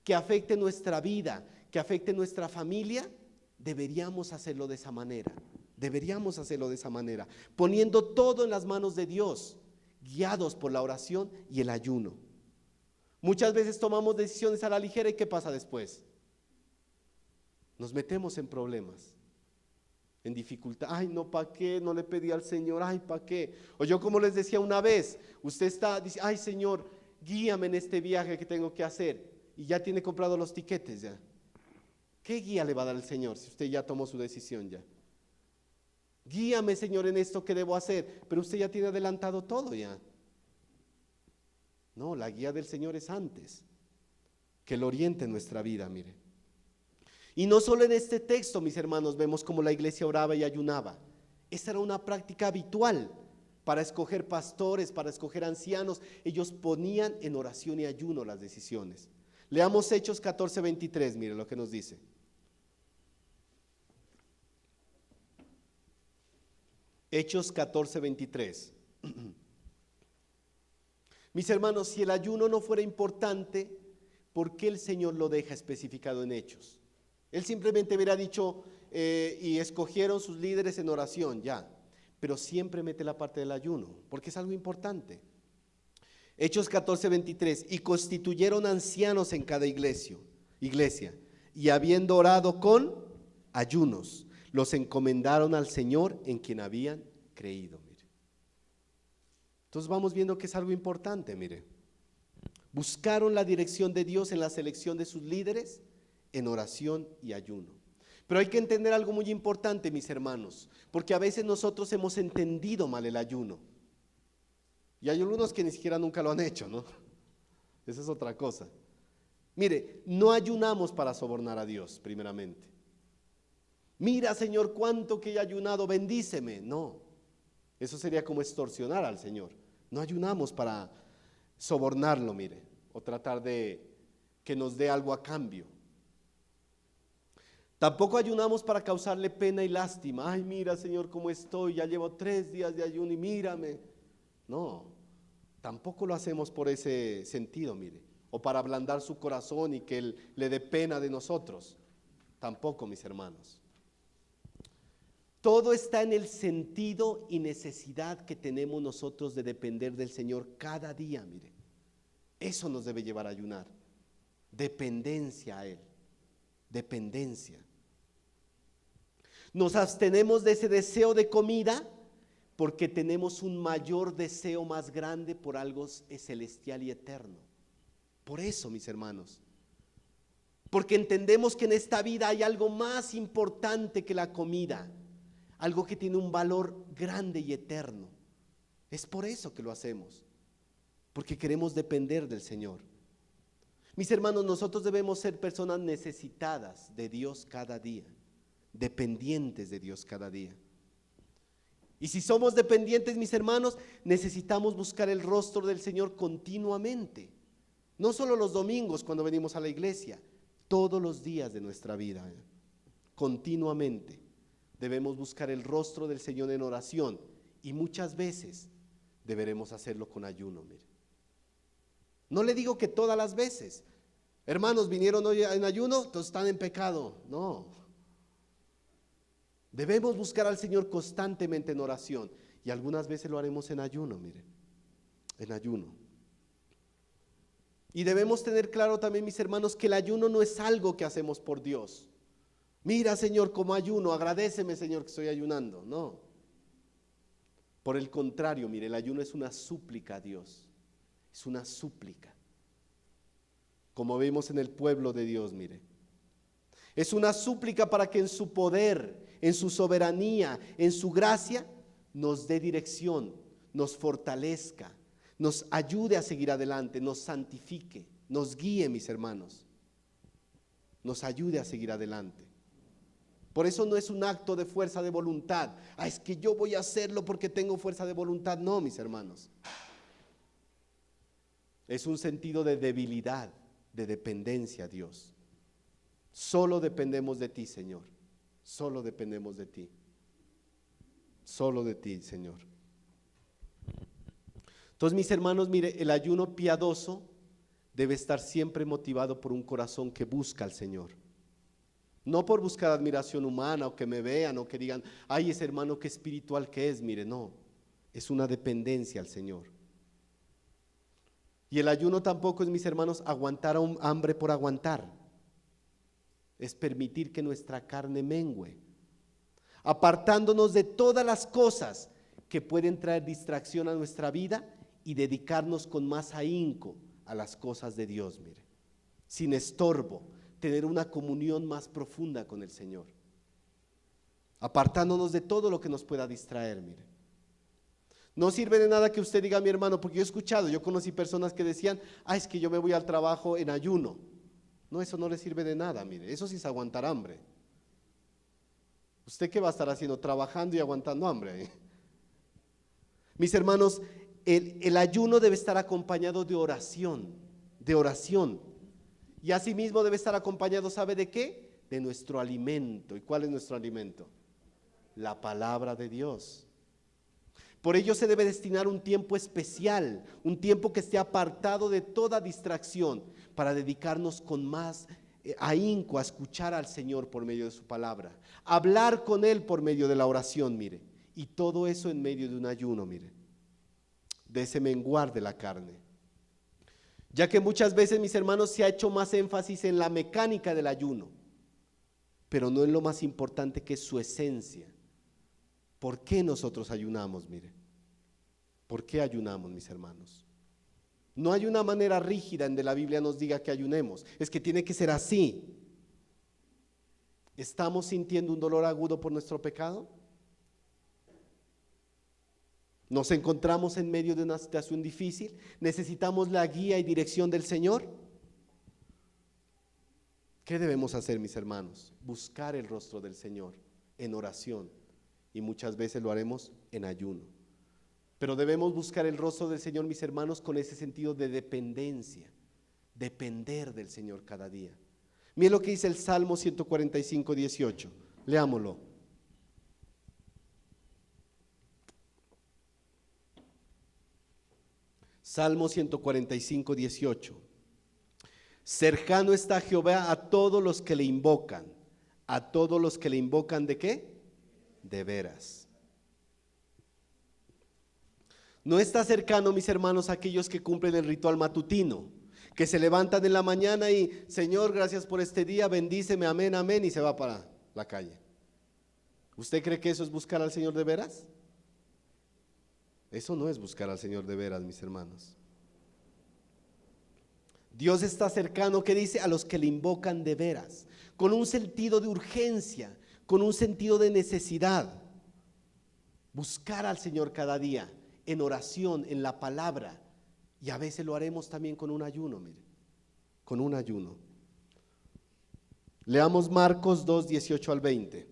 A: que afecte nuestra vida, que afecte nuestra familia, deberíamos hacerlo de esa manera. Deberíamos hacerlo de esa manera, poniendo todo en las manos de Dios, guiados por la oración y el ayuno. Muchas veces tomamos decisiones a la ligera y ¿qué pasa después? Nos metemos en problemas, en dificultad. Ay, no, ¿para qué? No le pedí al Señor, ay, ¿para qué? O yo como les decía una vez, usted dice, ay Señor, guíame en este viaje que tengo que hacer, y ya tiene comprado los tiquetes ya. ¿Qué guía le va a dar el Señor si usted ya tomó su decisión ya? Guíame, Señor, en esto que debo hacer, pero usted ya tiene adelantado todo ya. No, la guía del Señor es antes, que Él oriente nuestra vida, mire. Y no solo en este texto, mis hermanos, vemos cómo la iglesia oraba y ayunaba. Esa era una práctica habitual para escoger pastores, para escoger ancianos. Ellos ponían en oración y ayuno las decisiones. Leamos Hechos 14:23, mire lo que nos dice. Hechos 14:23. Mis hermanos, si el ayuno no fuera importante, ¿por qué el Señor lo deja especificado en Hechos? Él simplemente hubiera dicho, y escogieron sus líderes en oración, ya. Pero siempre mete la parte del ayuno, porque es algo importante. Hechos 14:23, y constituyeron ancianos en cada iglesia, y habiendo orado con ayunos, los encomendaron al Señor en quien habían creído. Mire. Entonces vamos viendo que es algo importante, mire. Buscaron la dirección de Dios en la selección de sus líderes, en oración y ayuno. Pero hay que entender algo muy importante, mis hermanos, porque a veces nosotros hemos entendido mal el ayuno. Y hay algunos que ni siquiera nunca lo han hecho, ¿no? Esa es otra cosa. Mire, no ayunamos para sobornar a Dios, primeramente. Mira, Señor, cuánto que he ayunado, bendíceme. No, eso sería como extorsionar al Señor. No ayunamos para sobornarlo, mire, o tratar de que nos dé algo a cambio. Tampoco ayunamos para causarle pena y lástima. Ay, mira, Señor, cómo estoy, ya llevo 3 días de ayuno y mírame. No, tampoco lo hacemos por ese sentido, mire, o para ablandar su corazón y que Él le dé pena de nosotros. Tampoco, mis hermanos. Todo está en el sentido y necesidad que tenemos nosotros de depender del Señor cada día, mire. Eso nos debe llevar a ayunar. Dependencia a Él. Dependencia. Nos abstenemos de ese deseo de comida porque tenemos un mayor deseo más grande por algo celestial y eterno. Por eso, mis hermanos. Porque entendemos que en esta vida hay algo más importante que la comida. Algo que tiene un valor grande y eterno. Es por eso que lo hacemos. Porque queremos depender del Señor. Mis hermanos, nosotros debemos ser personas necesitadas de Dios cada día. Dependientes de Dios cada día. Y si somos dependientes, mis hermanos, necesitamos buscar el rostro del Señor continuamente. No solo los domingos cuando venimos a la iglesia, todos los días de nuestra vida, continuamente. Debemos buscar el rostro del Señor en oración y muchas veces deberemos hacerlo con ayuno, mire. No le digo que todas las veces. Hermanos, vinieron hoy en ayuno, entonces están en pecado. No. Debemos buscar al Señor constantemente en oración y algunas veces lo haremos en ayuno, mire. En ayuno. Y debemos tener claro también, mis hermanos, que el ayuno no es algo que hacemos por Dios. Mira, Señor, como ayuno, agradéceme, Señor, que estoy ayunando. No. Por el contrario, mire, el ayuno es una súplica a Dios. Es una súplica. Como vimos en el pueblo de Dios, mire. Es una súplica para que en su poder, en su soberanía, en su gracia, nos dé dirección, nos fortalezca, nos ayude a seguir adelante, nos santifique, nos guíe, mis hermanos. Nos ayude a seguir adelante. Por eso no es un acto de fuerza de voluntad. Ah, es que yo voy a hacerlo porque tengo fuerza de voluntad. No, mis hermanos. Es un sentido de debilidad, de dependencia a Dios. Solo dependemos de ti, Señor. Solo dependemos de ti. Solo de ti, Señor. Entonces, mis hermanos, mire, el ayuno piadoso debe estar siempre motivado por un corazón que busca al Señor. No por buscar admiración humana o que me vean o que digan, ay, ese hermano qué espiritual que es. Mire, no, es una dependencia al Señor. Y el ayuno tampoco es, mis hermanos, aguantar un hambre por aguantar. Es permitir que nuestra carne mengüe, apartándonos de todas las cosas que pueden traer distracción a nuestra vida y dedicarnos con más ahínco a las cosas de Dios, mire, sin estorbo, tener una comunión más profunda con el Señor, apartándonos de todo lo que nos pueda distraer, mire. No sirve de nada que usted diga, mi hermano, porque yo he escuchado, yo conocí personas que decían, ah, es que yo me voy al trabajo en ayuno. No, eso no le sirve de nada, mire, eso sí es aguantar hambre. ¿Usted qué va a estar haciendo? Trabajando y aguantando hambre. Mis hermanos, el ayuno debe estar acompañado de oración, de oración. Y asimismo debe estar acompañado, ¿sabe de qué? De nuestro alimento. ¿Y cuál es nuestro alimento? La palabra de Dios. Por ello se debe destinar un tiempo especial, un tiempo que esté apartado de toda distracción, para dedicarnos con más ahínco a escuchar al Señor por medio de su palabra, hablar con Él por medio de la oración, mire, y todo eso en medio de un ayuno, mire, de ese menguar de la carne. Ya que muchas veces, mis hermanos, se ha hecho más énfasis en la mecánica del ayuno, pero no en lo más importante, que es su esencia. ¿Por qué nosotros ayunamos? Mire, ¿por qué ayunamos, mis hermanos? No hay una manera rígida en que la Biblia nos diga que ayunemos, es que tiene que ser así. ¿Estamos sintiendo un dolor agudo por nuestro pecado? ¿Nos encontramos en medio de una situación difícil? ¿Necesitamos la guía y dirección del Señor? ¿Qué debemos hacer, mis hermanos? Buscar el rostro del Señor en oración, y muchas veces lo haremos en ayuno. Pero debemos buscar el rostro del Señor, mis hermanos, con ese sentido de dependencia, depender del Señor cada día. Mire lo que dice el Salmo 145, 18. Leámoslo. Salmo 145, 18. Cercano está Jehová a todos los que le invocan. A todos los que le invocan, ¿de qué? De veras. No está cercano, mis hermanos, a aquellos que cumplen el ritual matutino, que se levantan en la mañana y, Señor, gracias por este día, bendíceme, amén, amén, y se va para la calle. ¿Usted cree que eso es buscar al Señor de veras? Eso no es buscar al Señor de veras, mis hermanos. Dios está cercano, ¿qué dice? A los que le invocan de veras, con un sentido de urgencia, con un sentido de necesidad. Buscar al Señor cada día, en oración, en la palabra, y a veces lo haremos también con un ayuno, mire, con un ayuno. Leamos Marcos 2, 18 al 20.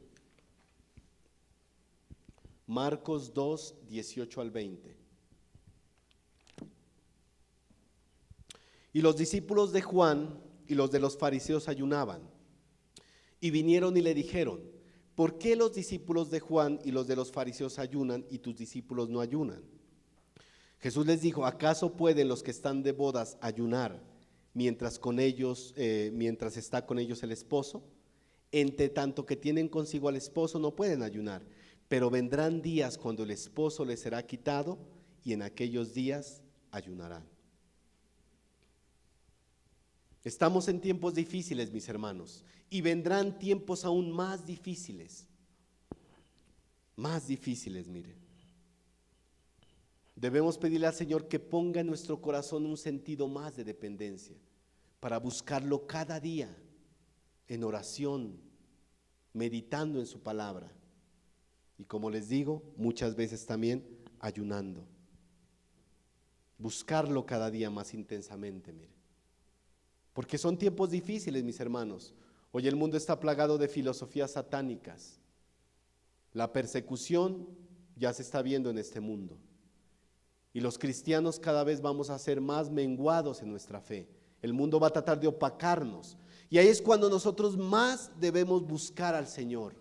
A: Marcos 2, 18 al 20. Y los discípulos de Juan y los de los fariseos ayunaban, y vinieron y le dijeron: ¿por qué los discípulos de Juan y los de los fariseos ayunan y tus discípulos no ayunan? Jesús les dijo: ¿acaso pueden los que están de bodas ayunar mientras está con ellos el esposo? Entre tanto que tienen consigo al esposo no pueden ayunar, pero vendrán días cuando el esposo les será quitado, y en aquellos días ayunarán. Estamos en tiempos difíciles, mis hermanos, y vendrán tiempos aún más difíciles. Más difíciles, mire. Debemos pedirle al Señor que ponga en nuestro corazón un sentido más de dependencia, para buscarlo cada día, en oración, meditando en su palabra. Y como les digo, muchas veces también ayunando. Buscarlo cada día más intensamente, mire. Porque son tiempos difíciles, mis hermanos. Hoy el mundo está plagado de filosofías satánicas. La persecución ya se está viendo en este mundo. Y los cristianos cada vez vamos a ser más menguados en nuestra fe. El mundo va a tratar de opacarnos. Y ahí es cuando nosotros más debemos buscar al Señor,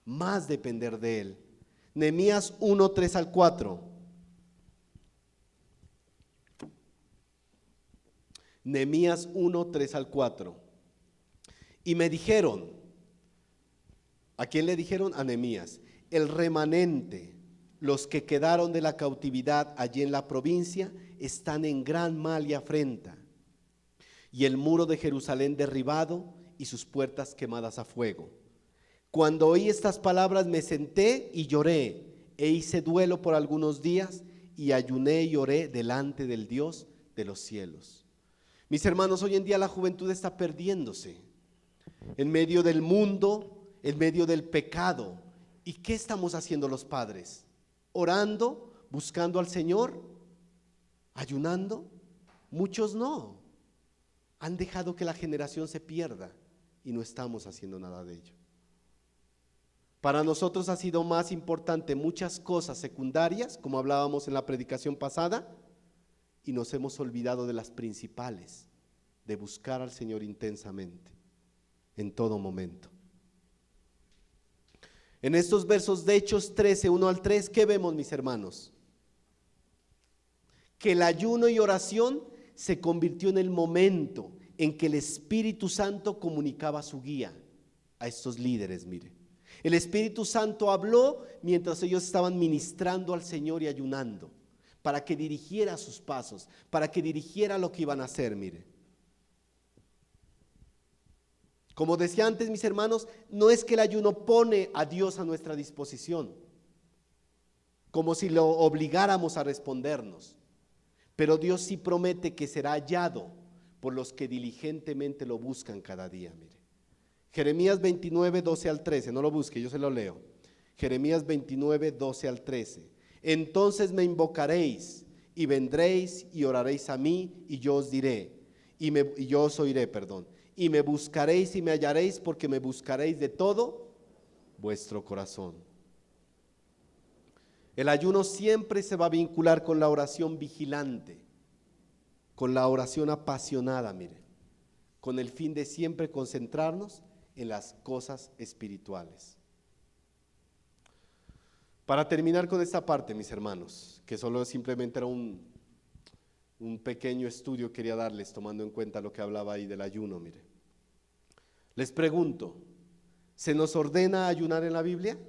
A: más depender de Él. Nehemías 1, 3 al 4. Nehemías 1, 3 al 4. Y me dijeron, ¿a quién le dijeron? A Nehemías: el remanente, los que quedaron de la cautividad allí en la provincia, están en gran mal y afrenta, y el muro de Jerusalén derribado y sus puertas quemadas a fuego. Cuando oí estas palabras me senté y lloré, e hice duelo por algunos días, y ayuné y oré delante del Dios de los cielos. Mis hermanos, hoy en día la juventud está perdiéndose en medio del mundo, en medio del pecado. ¿Y qué estamos haciendo los padres? ¿Orando? ¿Buscando al Señor? ¿Ayunando? Muchos no. Han dejado que la generación se pierda y no estamos haciendo nada de ello. Para nosotros ha sido más importante muchas cosas secundarias, como hablábamos en la predicación pasada, y nos hemos olvidado de las principales, de buscar al Señor intensamente, en todo momento. En estos versos de Hechos 13, 1 al 3, ¿qué vemos, mis hermanos? Que el ayuno y oración se convirtió en el momento en que el Espíritu Santo comunicaba su guía a estos líderes, mire. El Espíritu Santo habló mientras ellos estaban ministrando al Señor y ayunando, para que dirigiera sus pasos, para que dirigiera lo que iban a hacer, mire. Como decía antes, mis hermanos, no es que el ayuno pone a Dios a nuestra disposición, como si lo obligáramos a respondernos, pero Dios sí promete que será hallado por los que diligentemente lo buscan cada día, mire. Jeremías 29, 12 al 13, no lo busque, yo se lo leo. Jeremías 29, 12 al 13. Entonces me invocaréis y vendréis y oraréis a mí, y yo os diré, y yo os oiré, y me buscaréis y me hallaréis, porque me buscaréis de todo vuestro corazón. El ayuno siempre se va a vincular con la oración vigilante, con la oración apasionada, mire, con el fin de siempre concentrarnos en las cosas espirituales. Para terminar con esta parte, mis hermanos, que solo simplemente era un pequeño estudio que quería darles, tomando en cuenta lo que hablaba ahí del ayuno, mire. Les pregunto, ¿se nos ordena ayunar en la Biblia?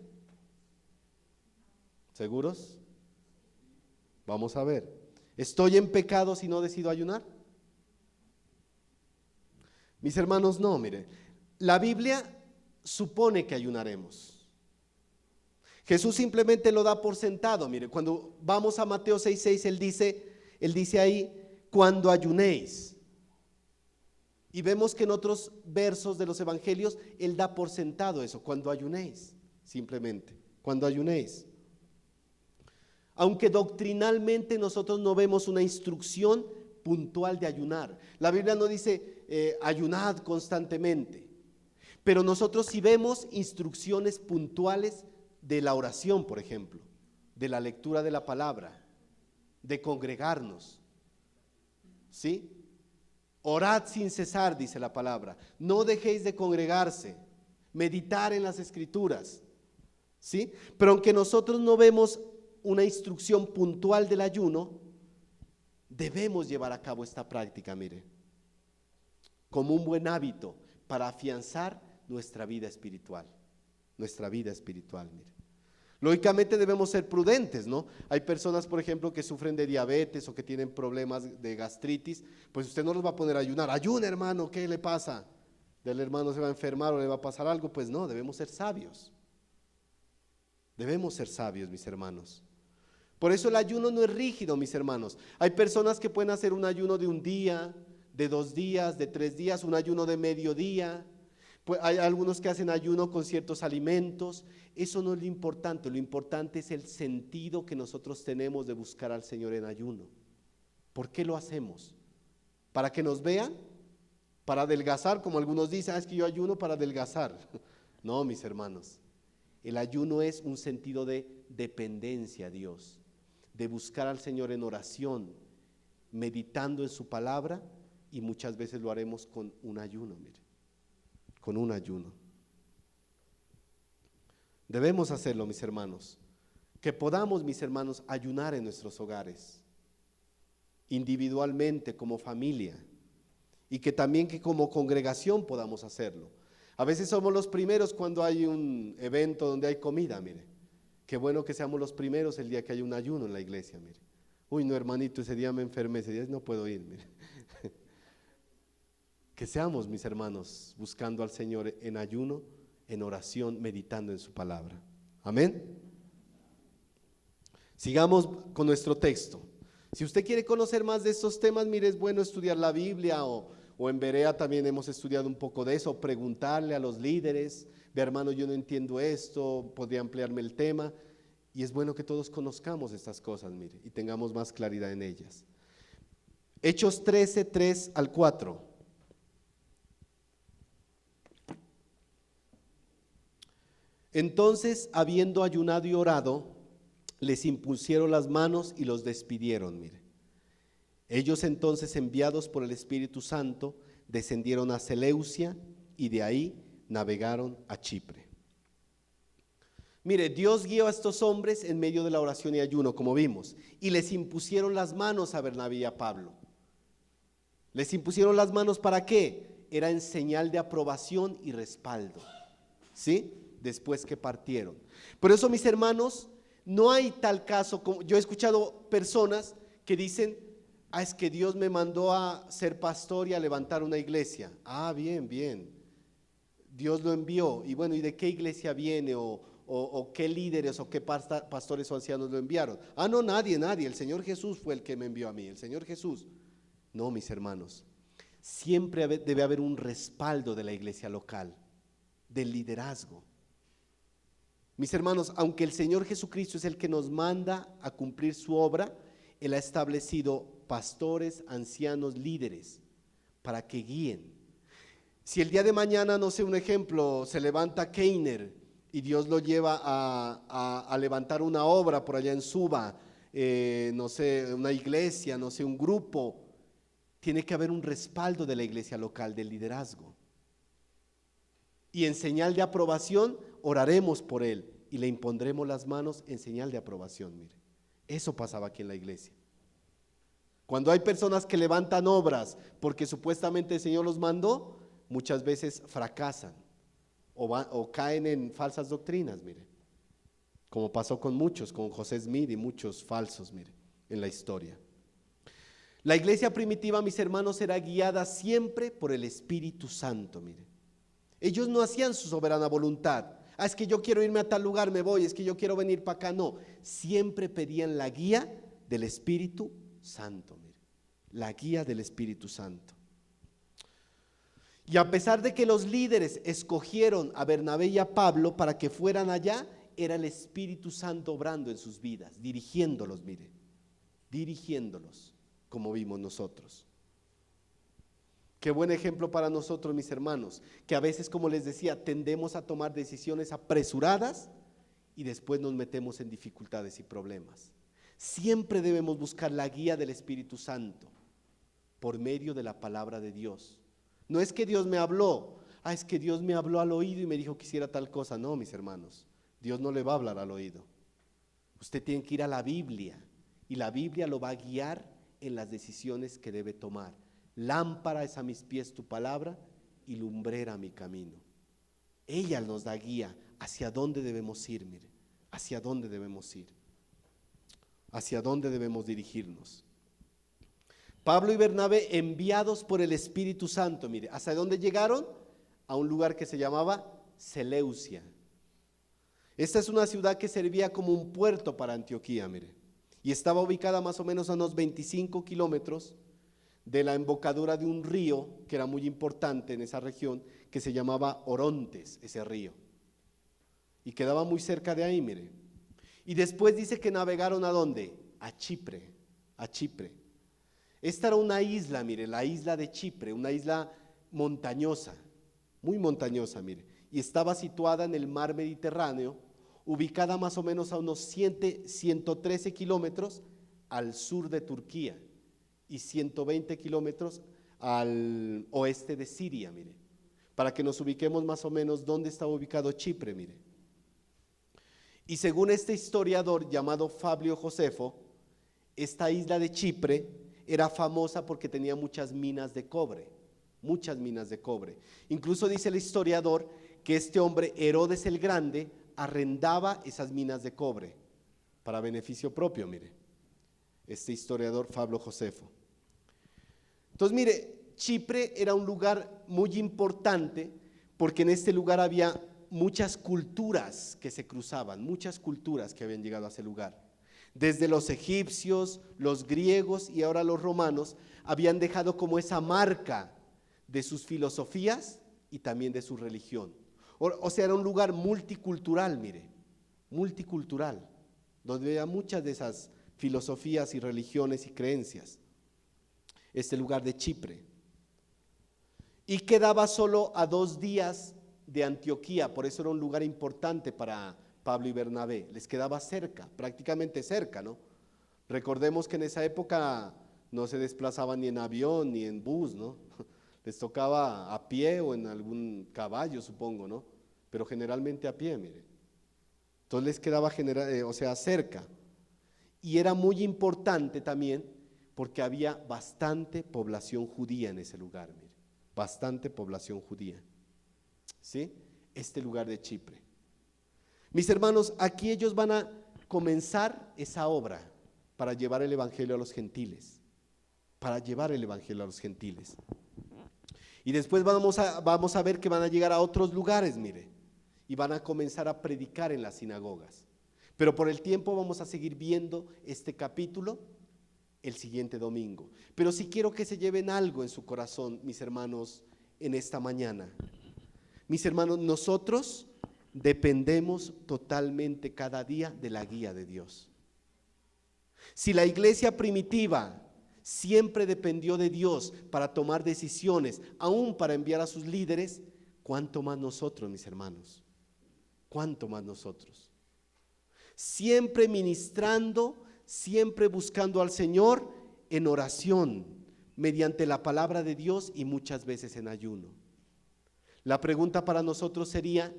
A: ¿Seguros? Vamos a ver. ¿Estoy en pecado si no decido ayunar? Mis hermanos, no, mire. La Biblia supone que ayunaremos. Jesús simplemente lo da por sentado. Mire, cuando vamos a Mateo 6:6, él dice ahí, cuando ayunéis. Y vemos que en otros versos de los evangelios, él da por sentado eso, cuando ayunéis, simplemente, cuando ayunéis. Aunque doctrinalmente nosotros no vemos una instrucción puntual de ayunar. La Biblia no dice ayunad constantemente, pero nosotros sí vemos instrucciones puntuales de la oración, por ejemplo, de la lectura de la palabra, de congregarnos, ¿sí? Orad sin cesar, dice la palabra, no dejéis de congregarse, meditar en las escrituras, ¿sí? Pero aunque nosotros no vemos una instrucción puntual del ayuno, debemos llevar a cabo esta práctica, mire, como un buen hábito para afianzar nuestra vida espiritual, mire. Lógicamente debemos ser prudentes, ¿no? Hay personas, por ejemplo, que sufren de diabetes o que tienen problemas de gastritis, pues usted no los va a poner a ayunar. Ayuna, hermano, ¿qué le pasa? ¿Del hermano se va a enfermar o le va a pasar algo? Pues no, debemos ser sabios. Debemos ser sabios, mis hermanos. Por eso el ayuno no es rígido, mis hermanos. Hay personas que pueden hacer un ayuno de un día, de 2 días, de 3 días, un ayuno de mediodía. Pues hay algunos que hacen ayuno con ciertos alimentos. Eso no es lo importante es el sentido que nosotros tenemos de buscar al Señor en ayuno. ¿Por qué lo hacemos? ¿Para que nos vean? ¿Para adelgazar? Como algunos dicen, es que yo ayuno para adelgazar. No, mis hermanos, el ayuno es un sentido de dependencia a Dios, de buscar al Señor en oración, meditando en su palabra, y muchas veces lo haremos con un ayuno, mire, con un ayuno. Debemos hacerlo, mis hermanos, que podamos, mis hermanos, ayunar en nuestros hogares, individualmente, como familia, y que también que como congregación podamos hacerlo. A veces somos los primeros cuando hay un evento donde hay comida, mire. Qué bueno que seamos los primeros el día que hay un ayuno en la iglesia, mire. Uy, no, hermanito, ese día me enfermé, ese día no puedo ir, mire. Que seamos, mis hermanos, buscando al Señor en ayuno, en oración, meditando en su palabra. Amén. Sigamos con nuestro texto. Si usted quiere conocer más de estos temas, mire, es bueno estudiar la Biblia o en Berea también hemos estudiado un poco de eso, preguntarle a los líderes, ve hermano, yo no entiendo esto, podría ampliarme el tema, y es bueno que todos conozcamos estas cosas, mire, y tengamos más claridad en ellas. Hechos 13, 3 al 4. Entonces, habiendo ayunado y orado, les impusieron las manos y los despidieron, mire. Ellos entonces, enviados por el Espíritu Santo, descendieron a Seleucia y de ahí navegaron a Chipre. Mire, Dios guió a estos hombres en medio de la oración y ayuno, como vimos, y les impusieron las manos a Bernabé y a Pablo. Les impusieron las manos, ¿para qué? Era en señal de aprobación y respaldo, ¿sí? Después que partieron. Por eso, mis hermanos, no hay tal caso como yo he escuchado personas que dicen, es que Dios me mandó a ser pastor y a levantar una iglesia. Bien, bien. Dios lo envió. Y bueno, ¿y de qué iglesia viene? O qué líderes o qué pastores o ancianos lo enviaron. No, nadie. El Señor Jesús fue el que me envió a mí. El Señor Jesús. No, mis hermanos. Siempre debe haber un respaldo de la iglesia local, del liderazgo. Mis hermanos, aunque el Señor Jesucristo es el que nos manda a cumplir su obra, Él ha establecido pastores, ancianos, líderes, para que guíen. Si el día de mañana, no sé, un ejemplo, se levanta Keiner y Dios lo lleva a levantar una obra por allá en Suba, no sé, una iglesia, no sé, un grupo, tiene que haber un respaldo de la iglesia local, del liderazgo. Y en señal de aprobación, oraremos por él y le impondremos las manos en señal de aprobación. Mire, eso pasaba aquí en la iglesia. Cuando hay personas que levantan obras porque supuestamente el Señor los mandó, muchas veces fracasan o caen en falsas doctrinas, mire, como pasó con muchos, con José Smith y muchos falsos, mire, en la historia. La iglesia primitiva, mis hermanos, era guiada siempre por el Espíritu Santo, mire. Ellos no hacían su soberana voluntad. Es que yo quiero irme a tal lugar, me voy, es que yo quiero venir para acá. No, siempre pedían la guía del Espíritu Santo, mire, la guía del Espíritu Santo. Y a pesar de que los líderes escogieron a Bernabé y a Pablo para que fueran allá, era el Espíritu Santo obrando en sus vidas, dirigiéndolos, mire, dirigiéndolos, como vimos nosotros. Qué buen ejemplo para nosotros, mis hermanos, que a veces, como les decía, tendemos a tomar decisiones apresuradas y después nos metemos en dificultades y problemas. Siempre debemos buscar la guía del Espíritu Santo por medio de la palabra de Dios. No es que Dios me habló, es que Dios me habló al oído y me dijo que hiciera tal cosa. No, mis hermanos, Dios no le va a hablar al oído. Usted tiene que ir a la Biblia y la Biblia lo va a guiar en las decisiones que debe tomar. Lámpara es a mis pies tu palabra y lumbrera a mi camino. Ella nos da guía hacia dónde debemos ir, mire, hacia dónde debemos ir, hacia dónde debemos dirigirnos. Pablo y Bernabé, enviados por el Espíritu Santo, mire, ¿hasta dónde llegaron? A un lugar que se llamaba Seleucia. Esta es una ciudad que servía como un puerto para Antioquía, mire, y estaba ubicada más o menos a unos 25 kilómetros de la embocadura de un río que era muy importante en esa región, que se llamaba Orontes, ese río, y quedaba muy cerca de ahí, mire. Y después dice que navegaron ¿a dónde? A Chipre, a Chipre. Esta era una isla, mire, la isla de Chipre, una isla montañosa, muy montañosa, mire, y estaba situada en el mar Mediterráneo, ubicada más o menos a unos 113 kilómetros al sur de Turquía y 120 kilómetros al oeste de Siria, mire, para que nos ubiquemos más o menos dónde estaba ubicado Chipre, mire. Y según este historiador llamado Fabio Josefo, esta isla de Chipre era famosa porque tenía muchas minas de cobre, muchas minas de cobre. Incluso dice el historiador que este hombre, Herodes el Grande, arrendaba esas minas de cobre para beneficio propio, mire, este historiador Fabio Josefo. Entonces, mire, Chipre era un lugar muy importante porque en este lugar había muchas culturas que se cruzaban, muchas culturas que habían llegado a ese lugar. Desde los egipcios, los griegos y ahora los romanos habían dejado como esa marca de sus filosofías y también de su religión. O sea, era un lugar multicultural, mire, multicultural, donde había muchas de esas filosofías y religiones y creencias. Este lugar de Chipre. Y quedaba solo a 2 días de Antioquía, por eso era un lugar importante para Pablo y Bernabé, les quedaba cerca, prácticamente cerca, ¿no? Recordemos que en esa época no se desplazaban ni en avión ni en bus, ¿no? Les tocaba a pie o en algún caballo, supongo, ¿no? Pero generalmente a pie, mire. Entonces les quedaba cerca. Y era muy importante también porque había bastante población judía en ese lugar, mire, bastante población judía, ¿sí? Este lugar de Chipre. Mis hermanos, aquí ellos van a comenzar esa obra para llevar el evangelio a los gentiles, para llevar el evangelio a los gentiles. Y después vamos a ver que van a llegar a otros lugares, mire, y van a comenzar a predicar en las sinagogas. Pero por el tiempo vamos a seguir viendo este capítulo el siguiente domingo. Pero sí quiero que se lleven algo en su corazón, mis hermanos, en esta mañana. Mis hermanos, nosotros dependemos totalmente cada día de la guía de Dios. Si la iglesia primitiva siempre dependió de Dios para tomar decisiones, aún para enviar a sus líderes, ¿cuánto más nosotros, mis hermanos? ¿Cuánto más nosotros? Siempre ministrando, siempre buscando al Señor en oración, mediante la palabra de Dios y muchas veces en ayuno. La pregunta para nosotros sería,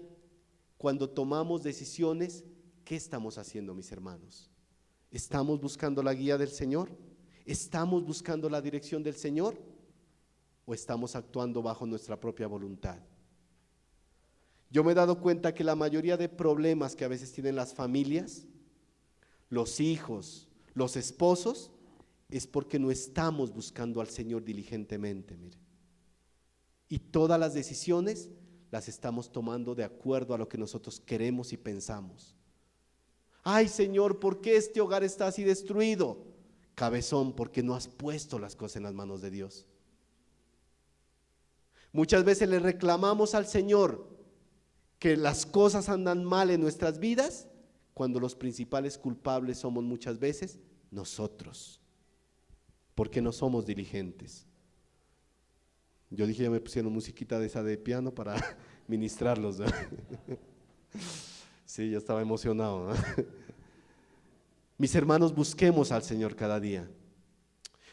A: cuando tomamos decisiones, ¿qué estamos haciendo, mis hermanos? ¿Estamos buscando la guía del Señor? ¿Estamos buscando la dirección del Señor? ¿O estamos actuando bajo nuestra propia voluntad? Yo me he dado cuenta que la mayoría de problemas que a veces tienen las familias, los hijos, los esposos, es porque no estamos buscando al Señor diligentemente, mire. Y todas las decisiones las estamos tomando de acuerdo a lo que nosotros queremos y pensamos. Ay, Señor, ¿por qué este hogar está así destruido? Cabezón, porque no has puesto las cosas en las manos de Dios. Muchas veces le reclamamos al Señor que las cosas andan mal en nuestras vidas, cuando los principales culpables somos muchas veces nosotros, porque no somos diligentes. Yo dije, ya me pusieron musiquita de esa de piano para ministrarlos, ¿no? Sí, ya estaba emocionado, ¿no? Mis hermanos, busquemos al Señor cada día.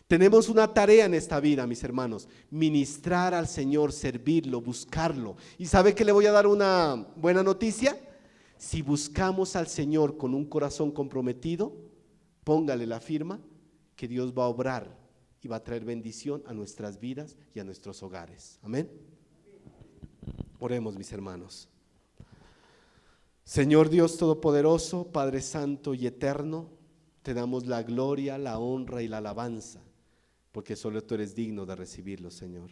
A: Tenemos una tarea en esta vida, mis hermanos: ministrar al Señor, servirlo, buscarlo. ¿Y sabe que le voy a dar una buena noticia? Si buscamos al Señor con un corazón comprometido, póngale la firma que Dios va a obrar y va a traer bendición a nuestras vidas y a nuestros hogares. Amén. Oremos, mis hermanos. Señor Dios Todopoderoso, Padre Santo y Eterno, te damos la gloria, la honra y la alabanza, porque solo tú eres digno de recibirlo, Señor.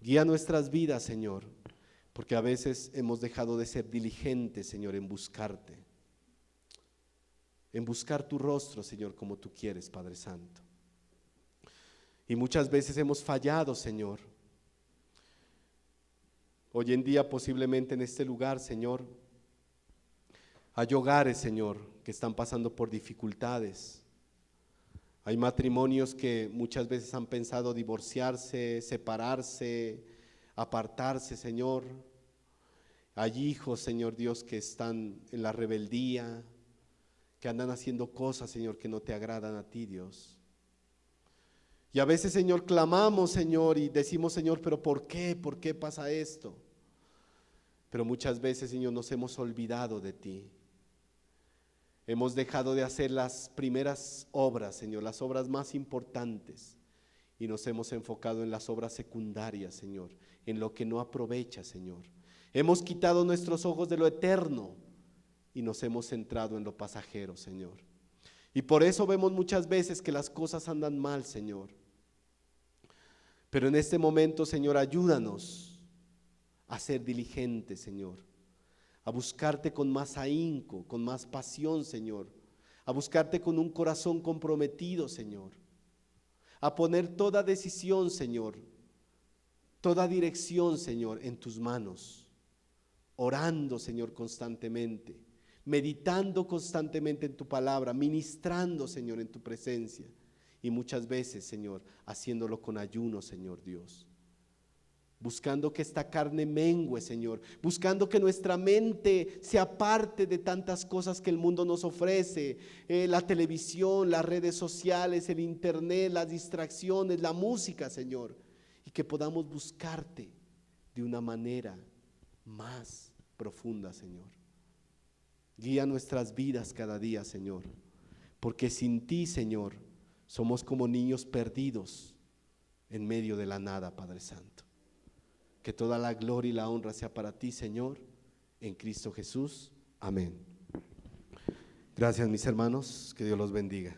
A: Guía nuestras vidas, Señor, porque a veces hemos dejado de ser diligentes, Señor, en buscarte, en buscar tu rostro, Señor, como tú quieres, Padre Santo. Y muchas veces hemos fallado, Señor. Hoy en día, posiblemente en este lugar, Señor, hay hogares, Señor, que están pasando por dificultades. Hay matrimonios que muchas veces han pensado divorciarse, separarse, apartarse, Señor. Hay hijos, Señor Dios, que están en la rebeldía, que andan haciendo cosas, Señor, que no te agradan a ti, Dios. Y a veces, Señor, clamamos, Señor, y decimos, Señor, pero ¿por qué? ¿Por qué pasa esto? Pero muchas veces, Señor, nos hemos olvidado de ti. Hemos dejado de hacer las primeras obras, Señor, las obras más importantes, y nos hemos enfocado en las obras secundarias, Señor, en lo que no aprovecha, Señor. Hemos quitado nuestros ojos de lo eterno y nos hemos centrado en lo pasajero, Señor. Y por eso vemos muchas veces que las cosas andan mal, Señor. Pero en este momento, Señor, ayúdanos a ser diligentes, Señor, a buscarte con más ahínco, con más pasión, Señor, a buscarte con un corazón comprometido, Señor, a poner toda decisión, Señor, toda dirección, Señor, en tus manos, orando, Señor, constantemente, meditando constantemente en tu palabra, ministrando, Señor, en tu presencia, y muchas veces, Señor, haciéndolo con ayuno, Señor Dios. Buscando que esta carne mengue, Señor, buscando que nuestra mente se aparte de tantas cosas que el mundo nos ofrece, la televisión, las redes sociales, el internet, las distracciones, la música, Señor, y que podamos buscarte de una manera más profunda, Señor. Guía nuestras vidas cada día, Señor, porque sin ti, Señor, somos como niños perdidos en medio de la nada, Padre Santo. Que toda la gloria y la honra sea para ti, Señor, en Cristo Jesús. Amén. Gracias, mis hermanos, que Dios los bendiga.